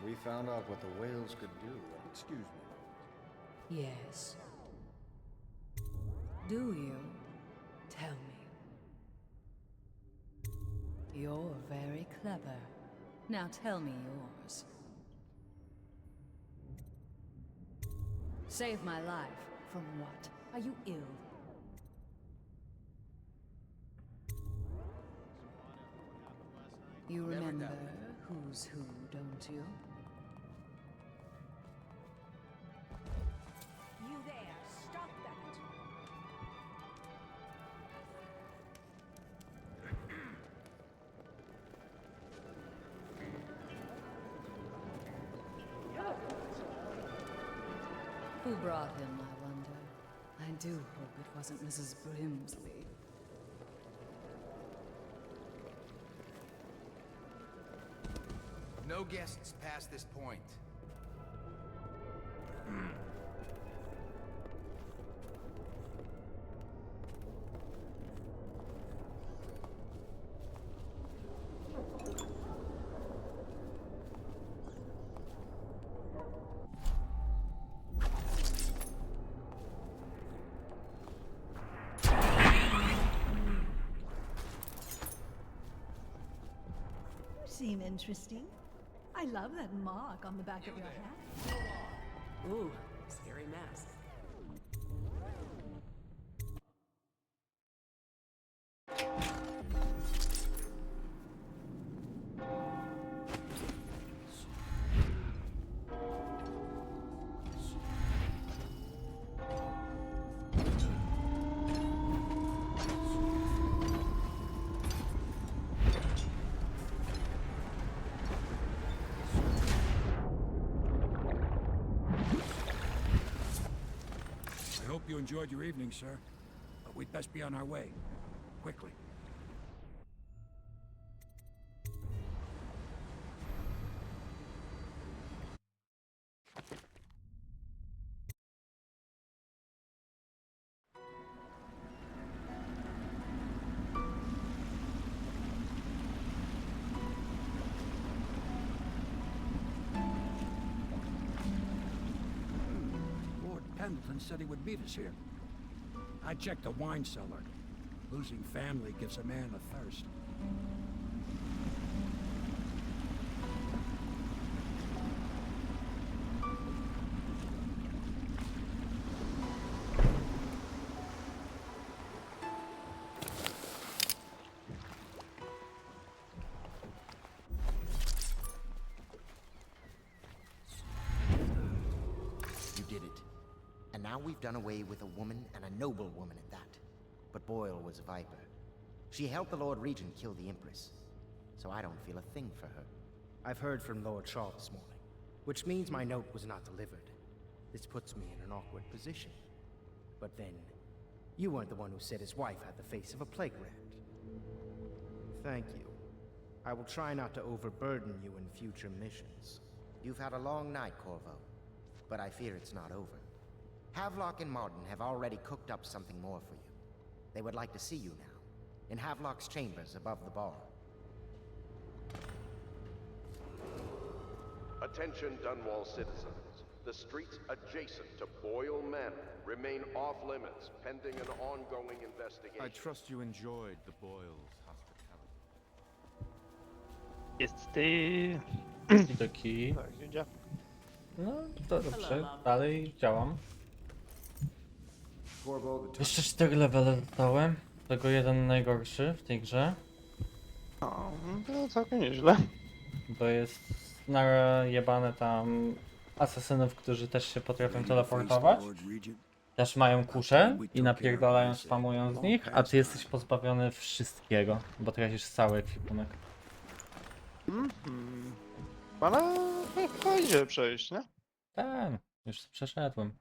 Speaker 5: We found out what the whales could do. Excuse me.
Speaker 17: Yes. Do you? Tell me. You're very clever. Now tell me yours. Save my life. From what? Are you ill? You remember who's who, don't you?
Speaker 20: You there! Stop that!
Speaker 17: Who brought him, I wonder? I do hope it wasn't Mrs. Brimsley.
Speaker 3: No guests past this point.
Speaker 20: You seem interesting. I love that mark on the back of your hat.
Speaker 18: Ooh, scary mask.
Speaker 11: you enjoyed your evening, sir. But we'd best be on our way. Quickly. Lord Pendleton said he would meet us here. I checked the wine cellar. Losing family gives a man a thirst.
Speaker 2: You did it. And now we've done away with a woman, and a noble woman at that. But Boyle was a viper. She helped the Lord Regent kill the Empress, so I don't feel a thing for her.
Speaker 15: I've heard from Lord Shaw this morning, which means my note was not delivered. This puts me in an awkward position. But then, you weren't the one who said his wife had the face of a plague rat. Thank you. I will try not to overburden you in future missions.
Speaker 2: You've had a long night, Corvo, but I fear it's not over. Havelock and Martin have already cooked up something more for you. They would like to see you now, in Havelock's chambers above the bar.
Speaker 10: Attention Dunwall citizens. The streets adjacent to Boyle Manor remain off limits pending an ongoing investigation.
Speaker 6: I trust you enjoyed the Boyles' hospitality.
Speaker 12: Jest
Speaker 13: Taki.
Speaker 12: Tak, idzie.
Speaker 13: No, to dobrze. Dalej działam. Jeszcze 4 levele dostałem. Tego jeden najgorszy w tej grze.
Speaker 12: No, to całkiem nieźle.
Speaker 13: Bo jest najebane tam asasynów, którzy też się potrafią teleportować. Też mają kusze i napierdalają, spamują z nich, a ty jesteś pozbawiony wszystkiego, bo tracisz cały ekwipunek.
Speaker 12: Ale chyba idzie przejść, nie?
Speaker 13: Tak, już przeszedłem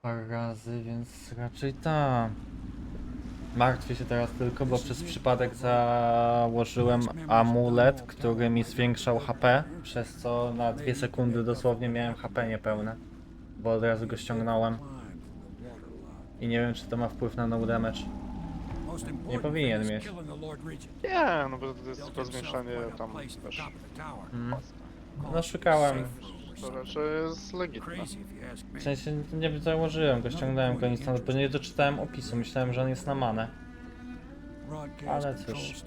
Speaker 13: parę razy, więc raczej tak. Martwię się teraz tylko, bo przez przypadek założyłem amulet, który mi zwiększał HP, przez co na 2 sekundy dosłownie miałem HP niepełne, bo od razu go ściągnąłem. I nie wiem, czy to ma wpływ na no damage. Nie powinien mieć.
Speaker 12: Nie, no bo to jest tylko zwiększanie tam też.
Speaker 13: No szukałem.
Speaker 12: To raczej jest legitne.
Speaker 13: W sensie nie założyłem go, ściągnąłem go instant, bo nie doczytałem opisu, myślałem, że on jest na manę. Ale cóż.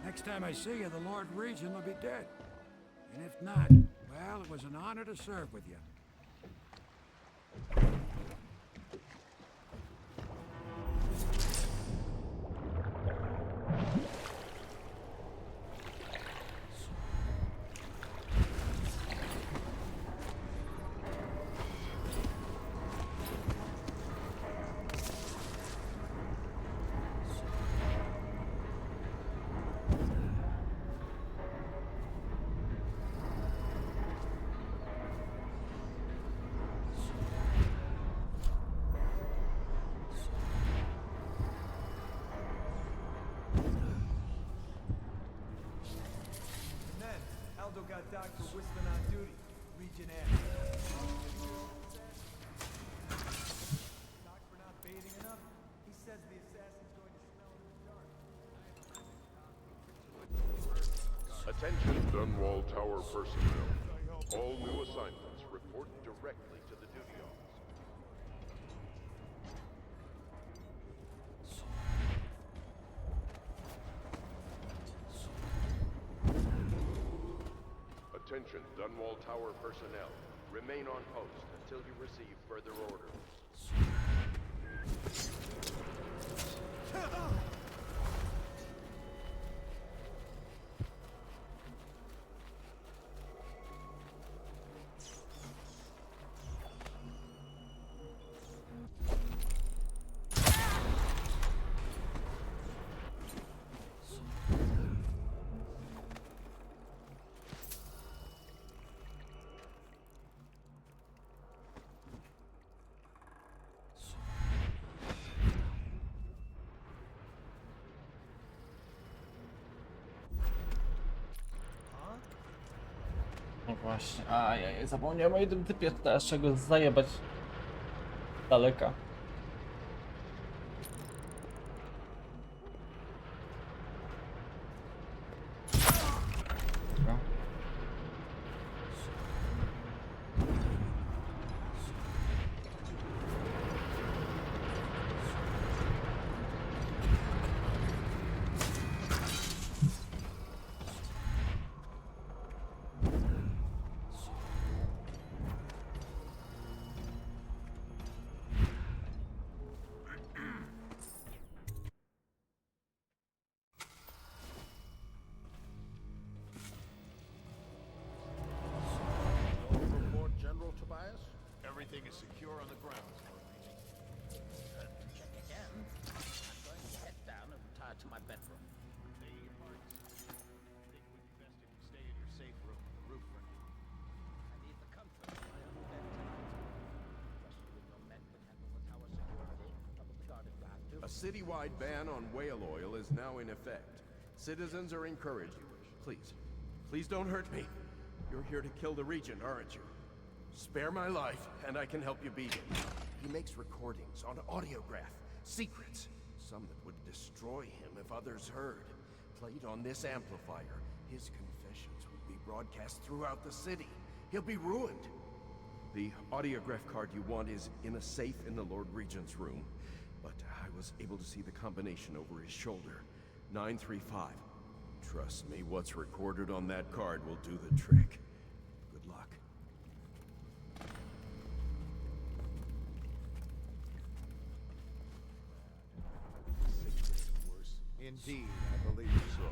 Speaker 11: Next time I see you, the Lord Regent will be dead. And if not, well, it was an honor to serve with you.
Speaker 8: Got docked for whistling on duty. Region F. Docked for not baiting enough? He says the assassin's going to smell in the dark.
Speaker 10: Attention Dunwall Tower personnel. All new assignments report directly to the duty office. Attention Dunwall Tower personnel. Remain on post until you receive further orders.
Speaker 13: No właśnie, zapomniałem o jednym typie, teraz czego zajebać z daleka. Dobra.
Speaker 5: Report, General Tobias? Everything is secure on the grounds, Lord Regent. To check again, I'm going to head down and retire to my bedroom. The parts think it would be best if you stay in your safe room on the roof for now. I need the comfort of my own bed tonight. Trust you and your men can handle the tower security. Double the guard if you have to.
Speaker 10: A citywide ban on whale oil is now in effect. Citizens are encouraged. Please don't hurt me. You're here to kill the Regent, aren't you? Spare my life, and I can help you beat him. He makes recordings on audiograph, secrets, some that would destroy him if others heard. Played on this amplifier, his confessions would be broadcast throughout the city. He'll be ruined. The audiograph card you want is in a safe in the Lord Regent's room, but I was able to see the combination over his shoulder. 935. Trust me, what's recorded on that card will do the trick. Good luck.
Speaker 5: Indeed, I believe so.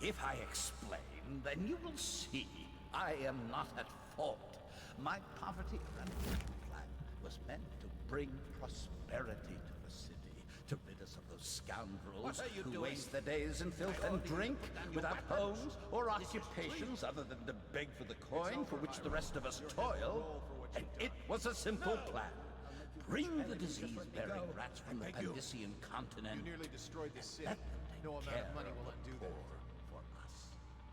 Speaker 8: If I explain, then you will see I am not at fault. My poverty eradication plan was meant to bring prosperity to the city, to rid us of those scoundrels who waste their days in filth and drink, without homes or occupations other than to beg for the coin for which the rest of us toil. And it was a simple plan. Bring the disease-bearing rats from the Pandician continent.
Speaker 5: You nearly destroyed the city.
Speaker 8: Let them take
Speaker 5: No amount
Speaker 8: care
Speaker 5: of money
Speaker 8: of
Speaker 5: will
Speaker 8: the
Speaker 5: undo that.
Speaker 8: poor for us.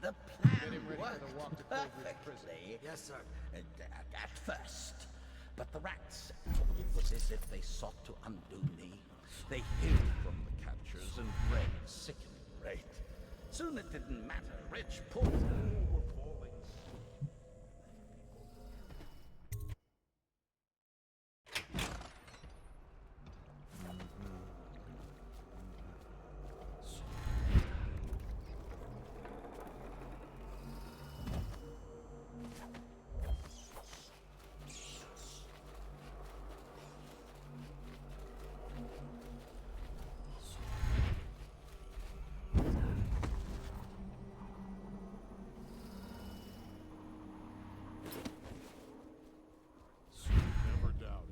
Speaker 8: The plan
Speaker 5: Get him ready for the walk to Coldridge Prison.
Speaker 8: perfectly. Yes, sir. At first. But the rats, it was as if they sought to undo me. They hid from the captures and bred a sickening rate. Soon it didn't matter, rich, poor, all were falling.
Speaker 6: Never doubt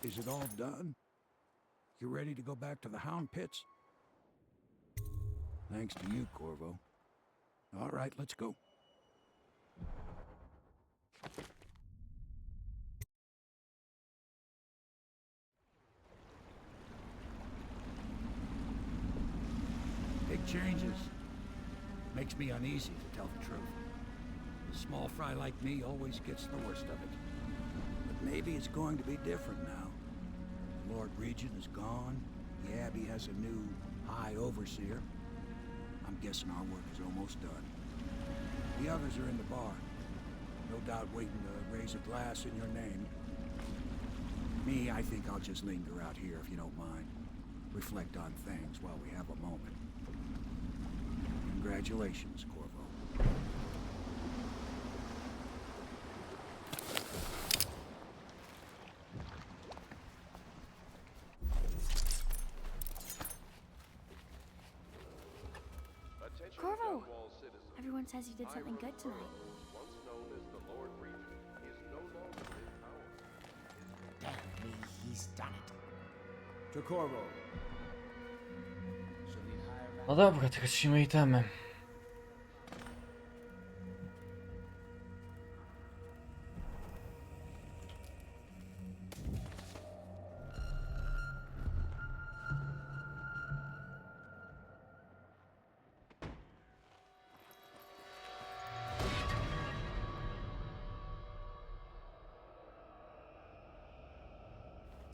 Speaker 6: it.
Speaker 11: Is it all done? You ready to go back to the Hound Pits? Thanks to you, Corvo. All right, let's go. Big changes. Makes me uneasy, to tell the truth. A small fry like me always gets the worst of it. But maybe it's going to be different now. The Lord Regent is gone. The Abbey has a new High Overseer. I'm guessing our work is almost done. The others are in the bar. No doubt waiting to raise a glass in your name. Me, I think I'll just linger out here if you don't mind. Reflect on things while we have a moment. Congratulations, Corvo.
Speaker 4: Corvo! Everyone says you did something good tonight.
Speaker 10: Once known as the Lord Regent, is no longer in power.
Speaker 2: Damn me, he's done it.
Speaker 8: To Corvo.
Speaker 13: No dobra, tracimy itemy.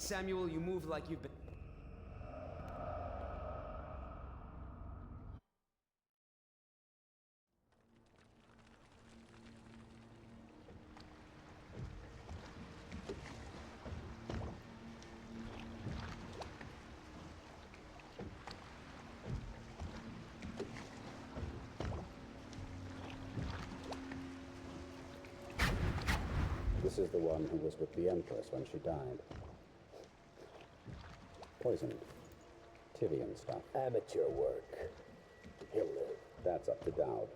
Speaker 21: Samuel, you move like you've been...
Speaker 22: This is the one who was with the Empress when she died. Poisoned. Tivian stuff. Amateur work. He'll live. That's up to Dowd.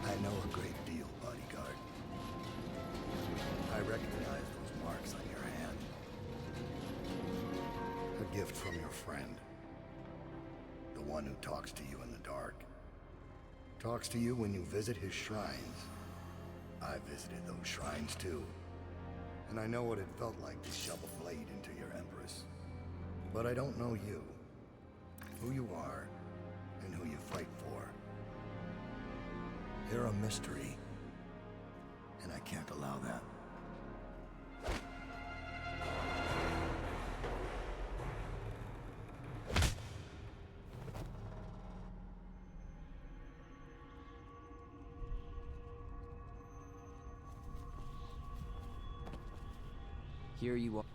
Speaker 5: I know a great deal, bodyguard. I recognize those marks on your hand. A gift from your friend. The one who talks to you in the dark. Talks to you when you visit his shrines. I visited those shrines too. And I know what it felt like to shove a blade into your Empress. But I don't know you. Who you are, and who you fight for. You're a mystery, and I can't allow that.
Speaker 21: Here you are.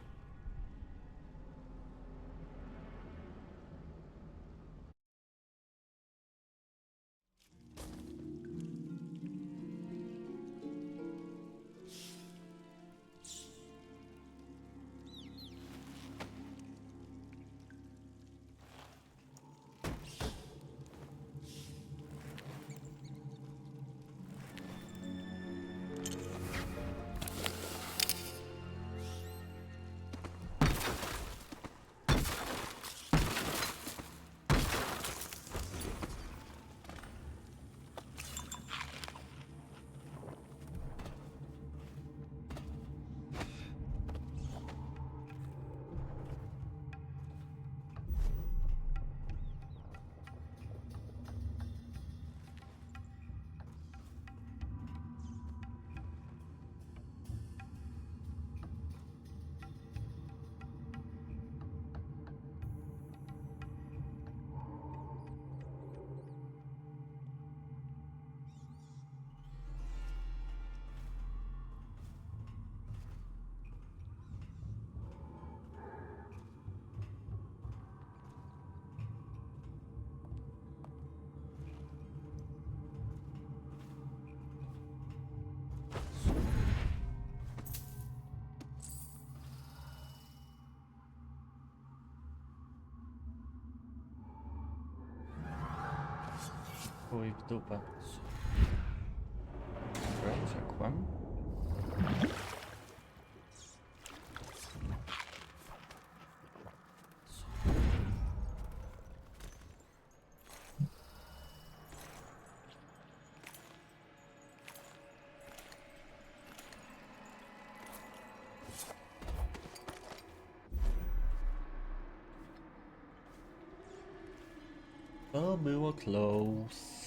Speaker 13: Chuj w dupę. Dobra, uciekłem. To było close.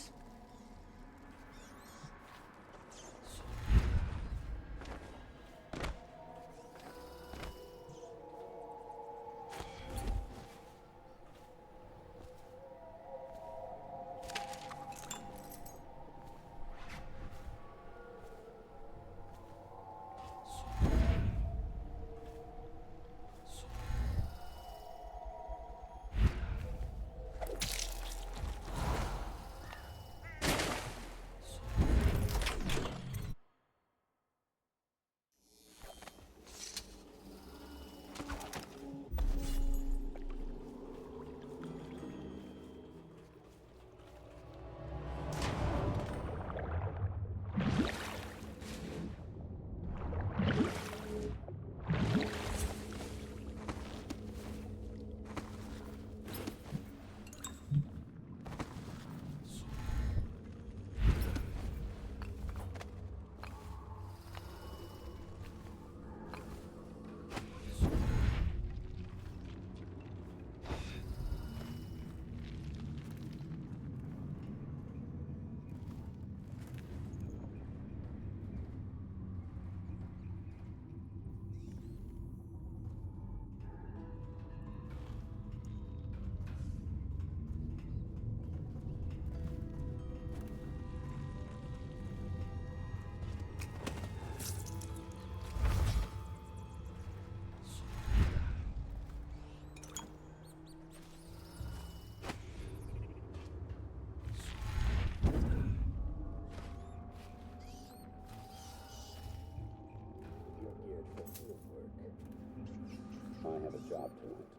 Speaker 22: I have a job tonight.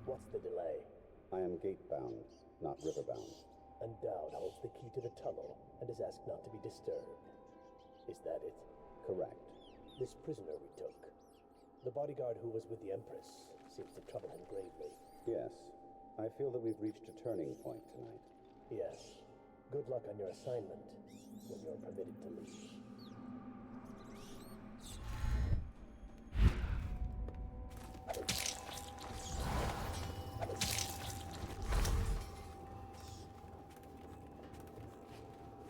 Speaker 22: What's the delay? I am gate-bound, not river-bound.
Speaker 7: And Dowd holds the key to the tunnel and is asked not to be disturbed. Is that it?
Speaker 22: Correct.
Speaker 7: This prisoner we took, the bodyguard who was with the Empress, seems to trouble him gravely.
Speaker 22: Yes. I feel that we've reached a turning point tonight.
Speaker 7: Yes. Good luck on your assignment when you're permitted to leave.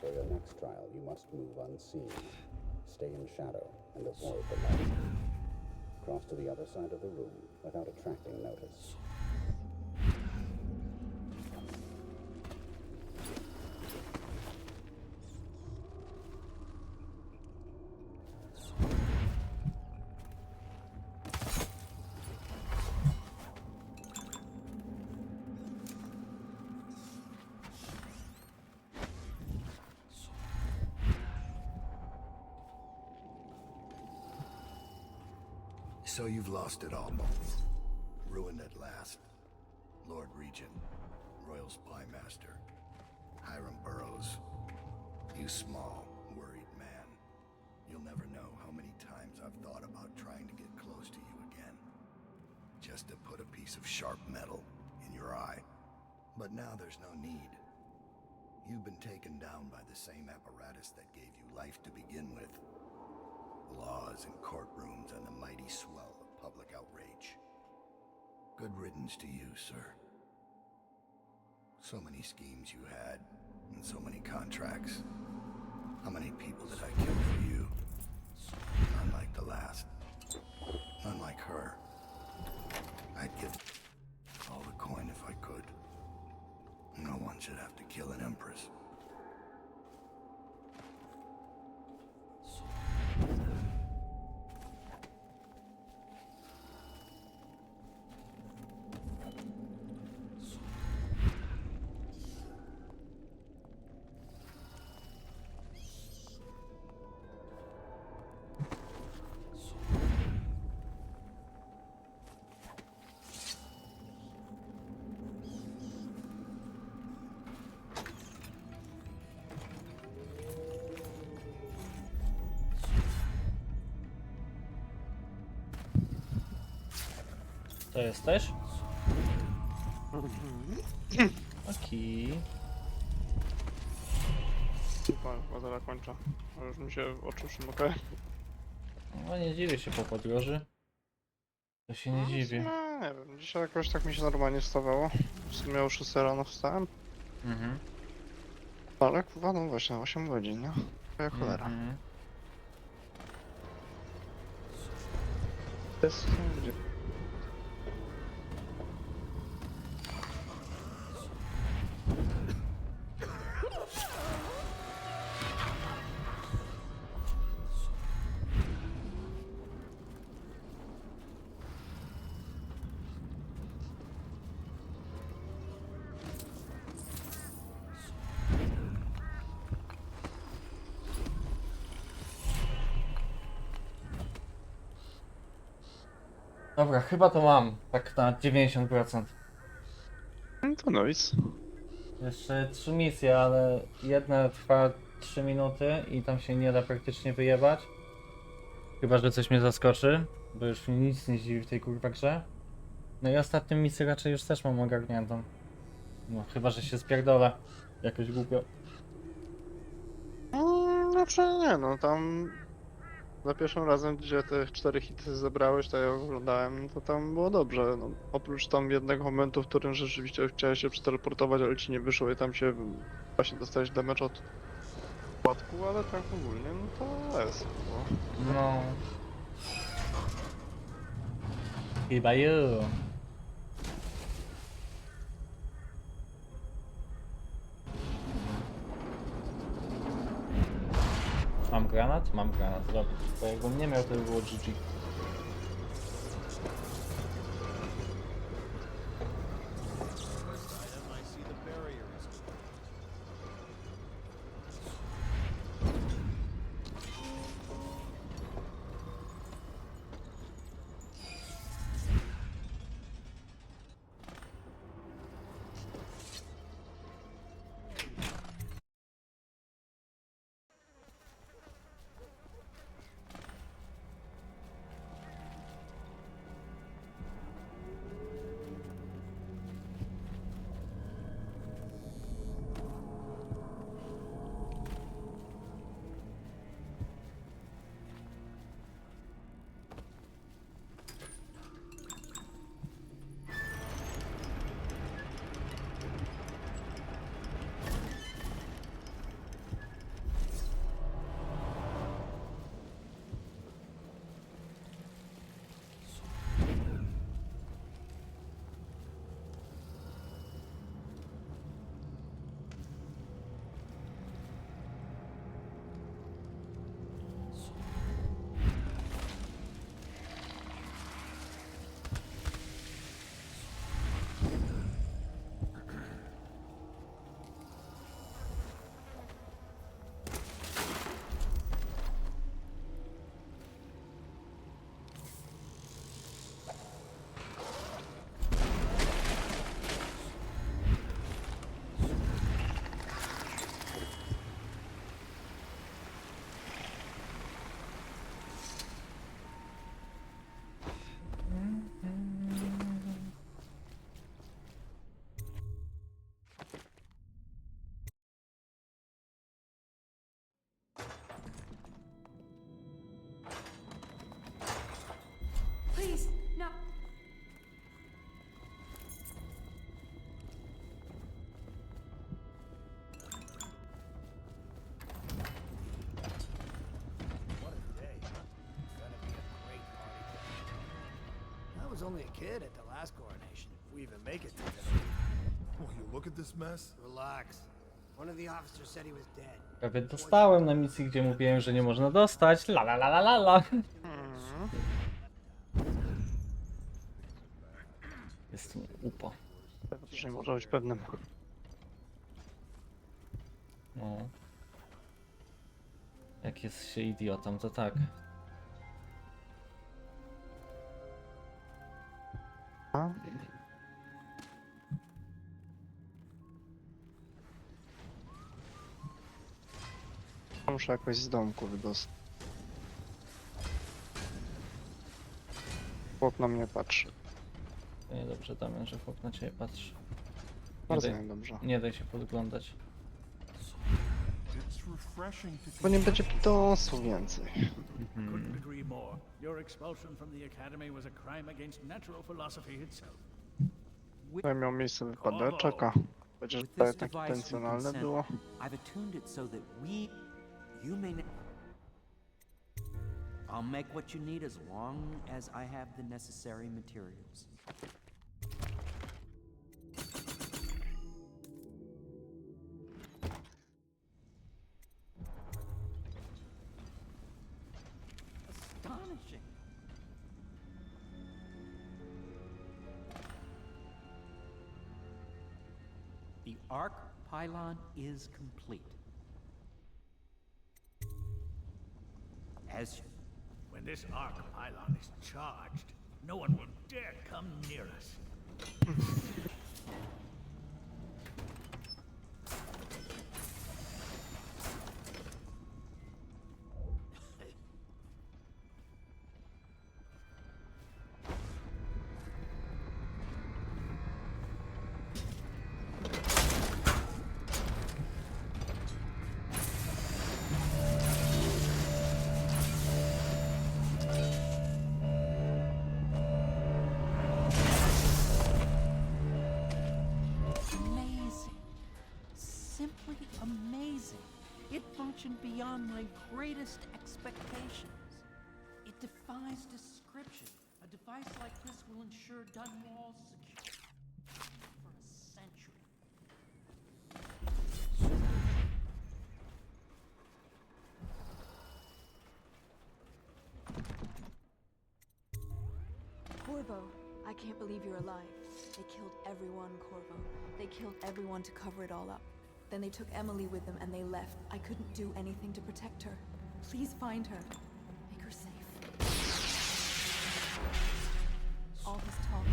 Speaker 22: For your next trial, you must move unseen. Stay in shadow and avoid the light. Cross to the other side of the room without attracting notice.
Speaker 5: So you've lost it all, Mold. Ruined at last. Lord Regent, Royal Spy Master, Hiram Burroughs. You small, worried man. You'll never know how many times I've thought about trying to get close to you again. Just to put a piece of sharp metal in your eye. But now there's no need. You've been taken down by the same apparatus that gave you life to begin with. Laws and courtrooms and the mighty swell of public outrage. Good riddance to you, sir. So many schemes you had, and so many contracts. How many people did I kill for you? None like the last. None like her. I'd give all the coin if I could. No one should have to kill an empress.
Speaker 13: To jesteś? Okej.
Speaker 12: Chyba zaraz kończę. A już mi się oczy przymykają.
Speaker 13: No nie dziwię się po podróży. To się nie dziwi.
Speaker 12: No, nie wiem, dzisiaj jakoś tak mi się normalnie wstawało. W sumie o 6 rano wstałem.
Speaker 13: Mhm.
Speaker 12: Ale kurwa, no właśnie, 8 godzin, nie? Ja cholera.
Speaker 13: Mhm.
Speaker 12: To jest...
Speaker 13: Dobra, chyba to mam. Tak na 90%.
Speaker 12: No to nice.
Speaker 13: Jeszcze 3 misje, ale jedna trwa 3 minuty i tam się nie da praktycznie wyjebać. Chyba, że coś mnie zaskoczy, bo już mnie nic nie dziwi w tej kurwa grze. No i ostatnią misję raczej już też mam ogarniętą. No chyba, że się spierdolę. Jakoś głupio.
Speaker 12: Znaczy nie, no tam... Za pierwszym razem, gdzie te 4 hity zebrałeś, to ja oglądałem, to tam było dobrze. No, oprócz tam jednego momentu, w którym rzeczywiście chciałeś się przeteleportować, ale ci nie wyszło i tam się właśnie dostałeś damage od upadku, ale tak ogólnie, no to jest.
Speaker 13: No. Chyba you. Mam granat? Mam granat, dobra. Bo jakbym nie miał, to by było GG.
Speaker 17: Please, no.
Speaker 8: What a day. Gonna be a great party. I was only a kid at the last coronation. If we even make it to today.
Speaker 6: Oh, you look at this mess?
Speaker 8: Relax. One of the officers said he was dead.
Speaker 13: Prawie dostałem na misji, gdzie mówiłem, że nie można dostać. La la la la la la. Jest mi upo.
Speaker 12: Tego też nie może być pewnym.
Speaker 13: No. Jak jest się idiotą, to tak.
Speaker 12: A? Muszę jakoś z domku wydostać. Chłop na mnie patrzy.
Speaker 13: To niedobrze, Damian, że chłop na ciebie patrzy.
Speaker 12: Bardzo niedobrze.
Speaker 13: Nie daj się podglądać.
Speaker 12: Bo nie będzie pitosów więcej.
Speaker 1: Couldn't agree more. Your expulsion from the Academy was a crime against natural philosophy itself.
Speaker 12: Tutaj miał miejsce wypadeczek, a Chociaż
Speaker 19: With
Speaker 12: to
Speaker 19: this
Speaker 12: tak
Speaker 19: device we
Speaker 12: intencjonalne
Speaker 19: consent,
Speaker 12: było.
Speaker 19: I've attuned it so that you may. I'll make what you need as long as I have the necessary materials. Astonishing. The arc pylon is complete. As
Speaker 1: When this arc pylon is charged, no one will dare come near us.
Speaker 19: amazing. Simply amazing. It functioned beyond my greatest expectations. It defies description. A device like this will ensure Dunwall's security for a century.
Speaker 14: Corvo, I can't believe you're alive. They killed everyone, Corvo. They killed everyone to cover it all up. Then they took Emily with them and they left. I couldn't do anything to protect her. Please find her. Make her safe. All his talk.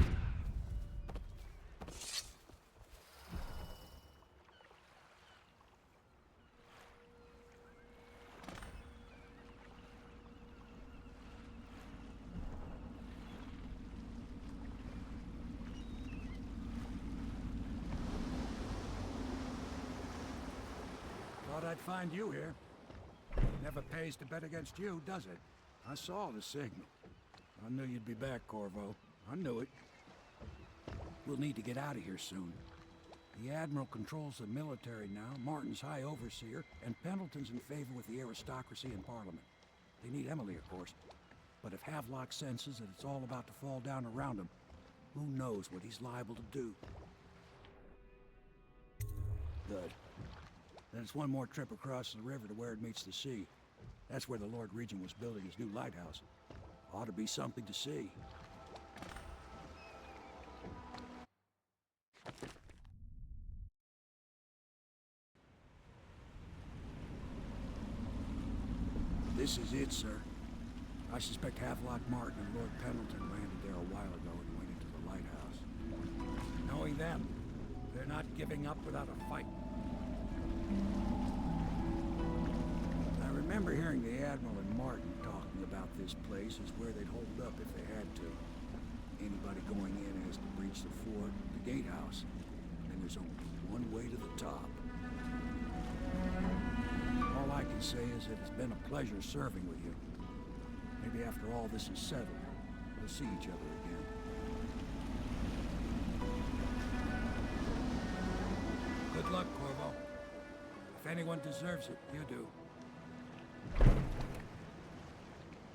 Speaker 11: Thought I'd find you here. Never pays to bet against you, does it? I saw the signal. I knew you'd be back, Corvo. I knew it. We'll need to get out of here soon. The Admiral controls the military now, Martin's High Overseer, and Pendleton's in favor with the aristocracy and Parliament. They need Emily, of course. But if Havelock senses that it's all about to fall down around him, who knows what he's liable to do? Good. Then it's one more trip across the river to where it meets the sea. That's where the Lord Regent was building his new lighthouse. Ought to be something to see. This is it, sir. I suspect Havelock Martin and Lord Pendleton landed there a while ago and went into the lighthouse. Knowing them, they're not giving up without a fight. I remember hearing the Admiral and Martin talking about this place as where they'd hold up if they had to. Anybody going in has to breach the fort, the gatehouse, and there's only one way to the top. All I can say is that it's been a pleasure serving with you. Maybe after all this is settled, we'll see each other again. Good luck, Corvo. If anyone deserves it, you do.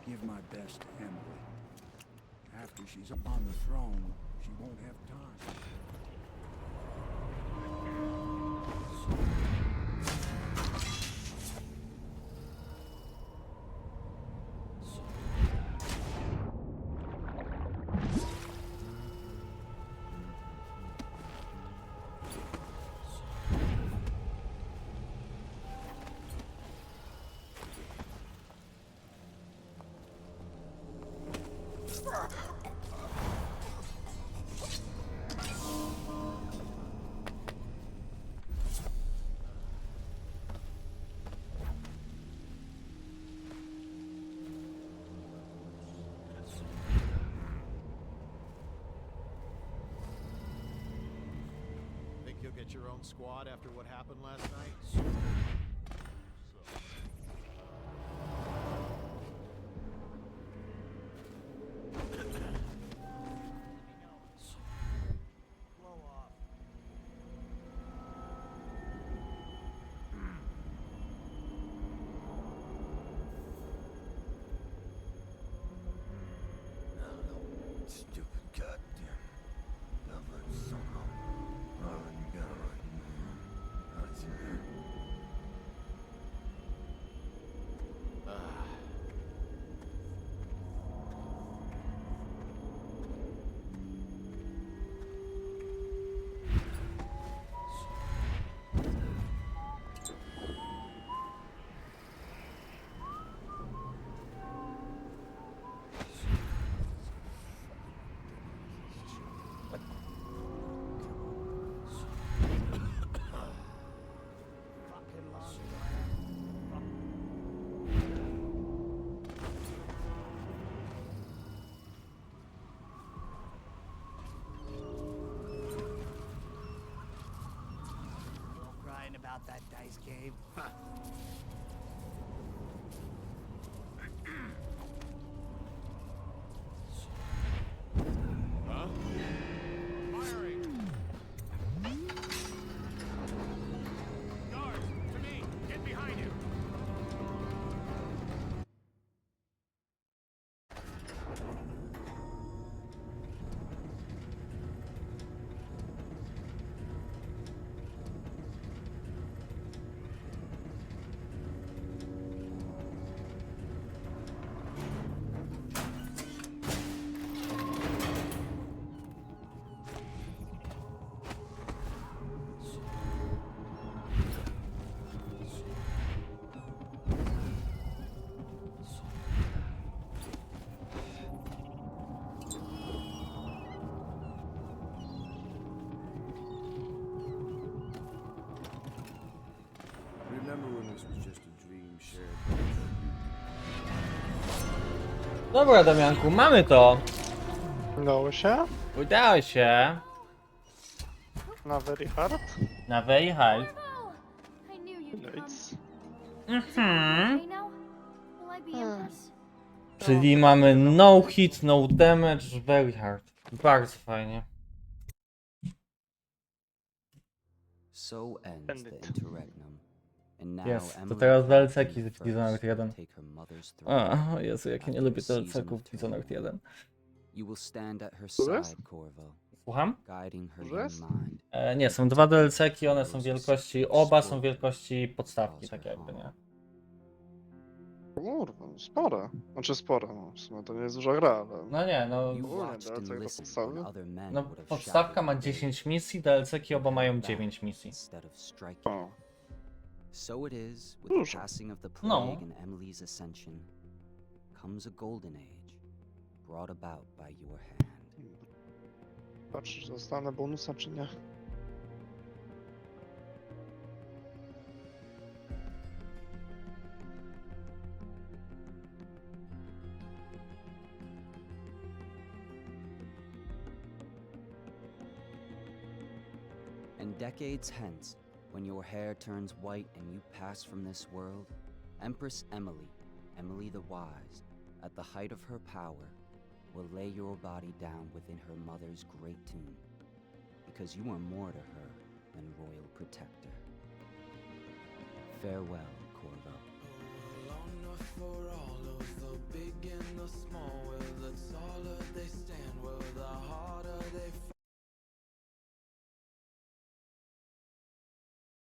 Speaker 11: Give my best to Emily. After she's up on the throne, she won't have time.
Speaker 5: Think you'll get your own squad after what happened last night?
Speaker 8: about that dice game. Huh.
Speaker 6: Huh? Firing!
Speaker 1: Guards, to me! Get behind him!
Speaker 5: Remember when this was just a dream shared?
Speaker 13: Dobra, Damianku, mamy to.
Speaker 12: Udało się?
Speaker 13: Udało się.
Speaker 12: Na very hard?
Speaker 13: Na very hard.
Speaker 4: I knew you'd come.
Speaker 12: Nic.
Speaker 13: Mhm.
Speaker 4: Okay now? Will I be Empress?
Speaker 13: Czyli mamy no hit, no damage, very hard. Bardzo fajnie.
Speaker 22: So ends the interregnum. And now
Speaker 13: Jest, to
Speaker 22: Emily
Speaker 13: teraz
Speaker 22: Pratt
Speaker 13: DLC-ki
Speaker 22: the
Speaker 13: z Dishonored
Speaker 22: First
Speaker 13: 1.
Speaker 22: take her mother's throne
Speaker 13: O Jezu, jak ja nie
Speaker 22: after
Speaker 13: lubię
Speaker 22: a season
Speaker 13: DLC-ków
Speaker 22: of
Speaker 13: w Dishonored 1.
Speaker 22: You will stand at her
Speaker 12: Tu jest?
Speaker 22: side, Corvo,
Speaker 13: Słucham?
Speaker 22: guiding her
Speaker 12: Tu
Speaker 22: young
Speaker 12: jest?
Speaker 22: mind.
Speaker 13: Nie, są dwa DLC-ki, one są wielkości, oba są wielkości podstawki, tak jakby, nie?
Speaker 12: Kurwa, no spore. Znaczy spore, no w sumie to nie jest duża gra, ale...
Speaker 13: No nie, no...
Speaker 22: You
Speaker 12: Ogólnie
Speaker 22: watched
Speaker 12: DLC
Speaker 22: and
Speaker 12: to
Speaker 22: listened
Speaker 12: podstawy.
Speaker 22: when other men
Speaker 13: No,
Speaker 22: would have
Speaker 13: podstawka ma
Speaker 22: shouted
Speaker 13: 10 misji, DLC-ki oba mają 9 misji.
Speaker 22: instead of striking.
Speaker 12: O.
Speaker 22: So it is with
Speaker 12: Dużo.
Speaker 22: the passing of the
Speaker 13: No.
Speaker 22: plague and Emily's ascension comes a golden age brought about by your hand.
Speaker 12: Patrz, czy dostanę bonusa, czy nie.
Speaker 22: And decades hence, when your hair turns white and you pass from this world, Empress Emily, Emily the Wise, at the height of her power, will lay your body down within her mother's great tomb, because you are more to her than royal protector. Farewell, Corvo.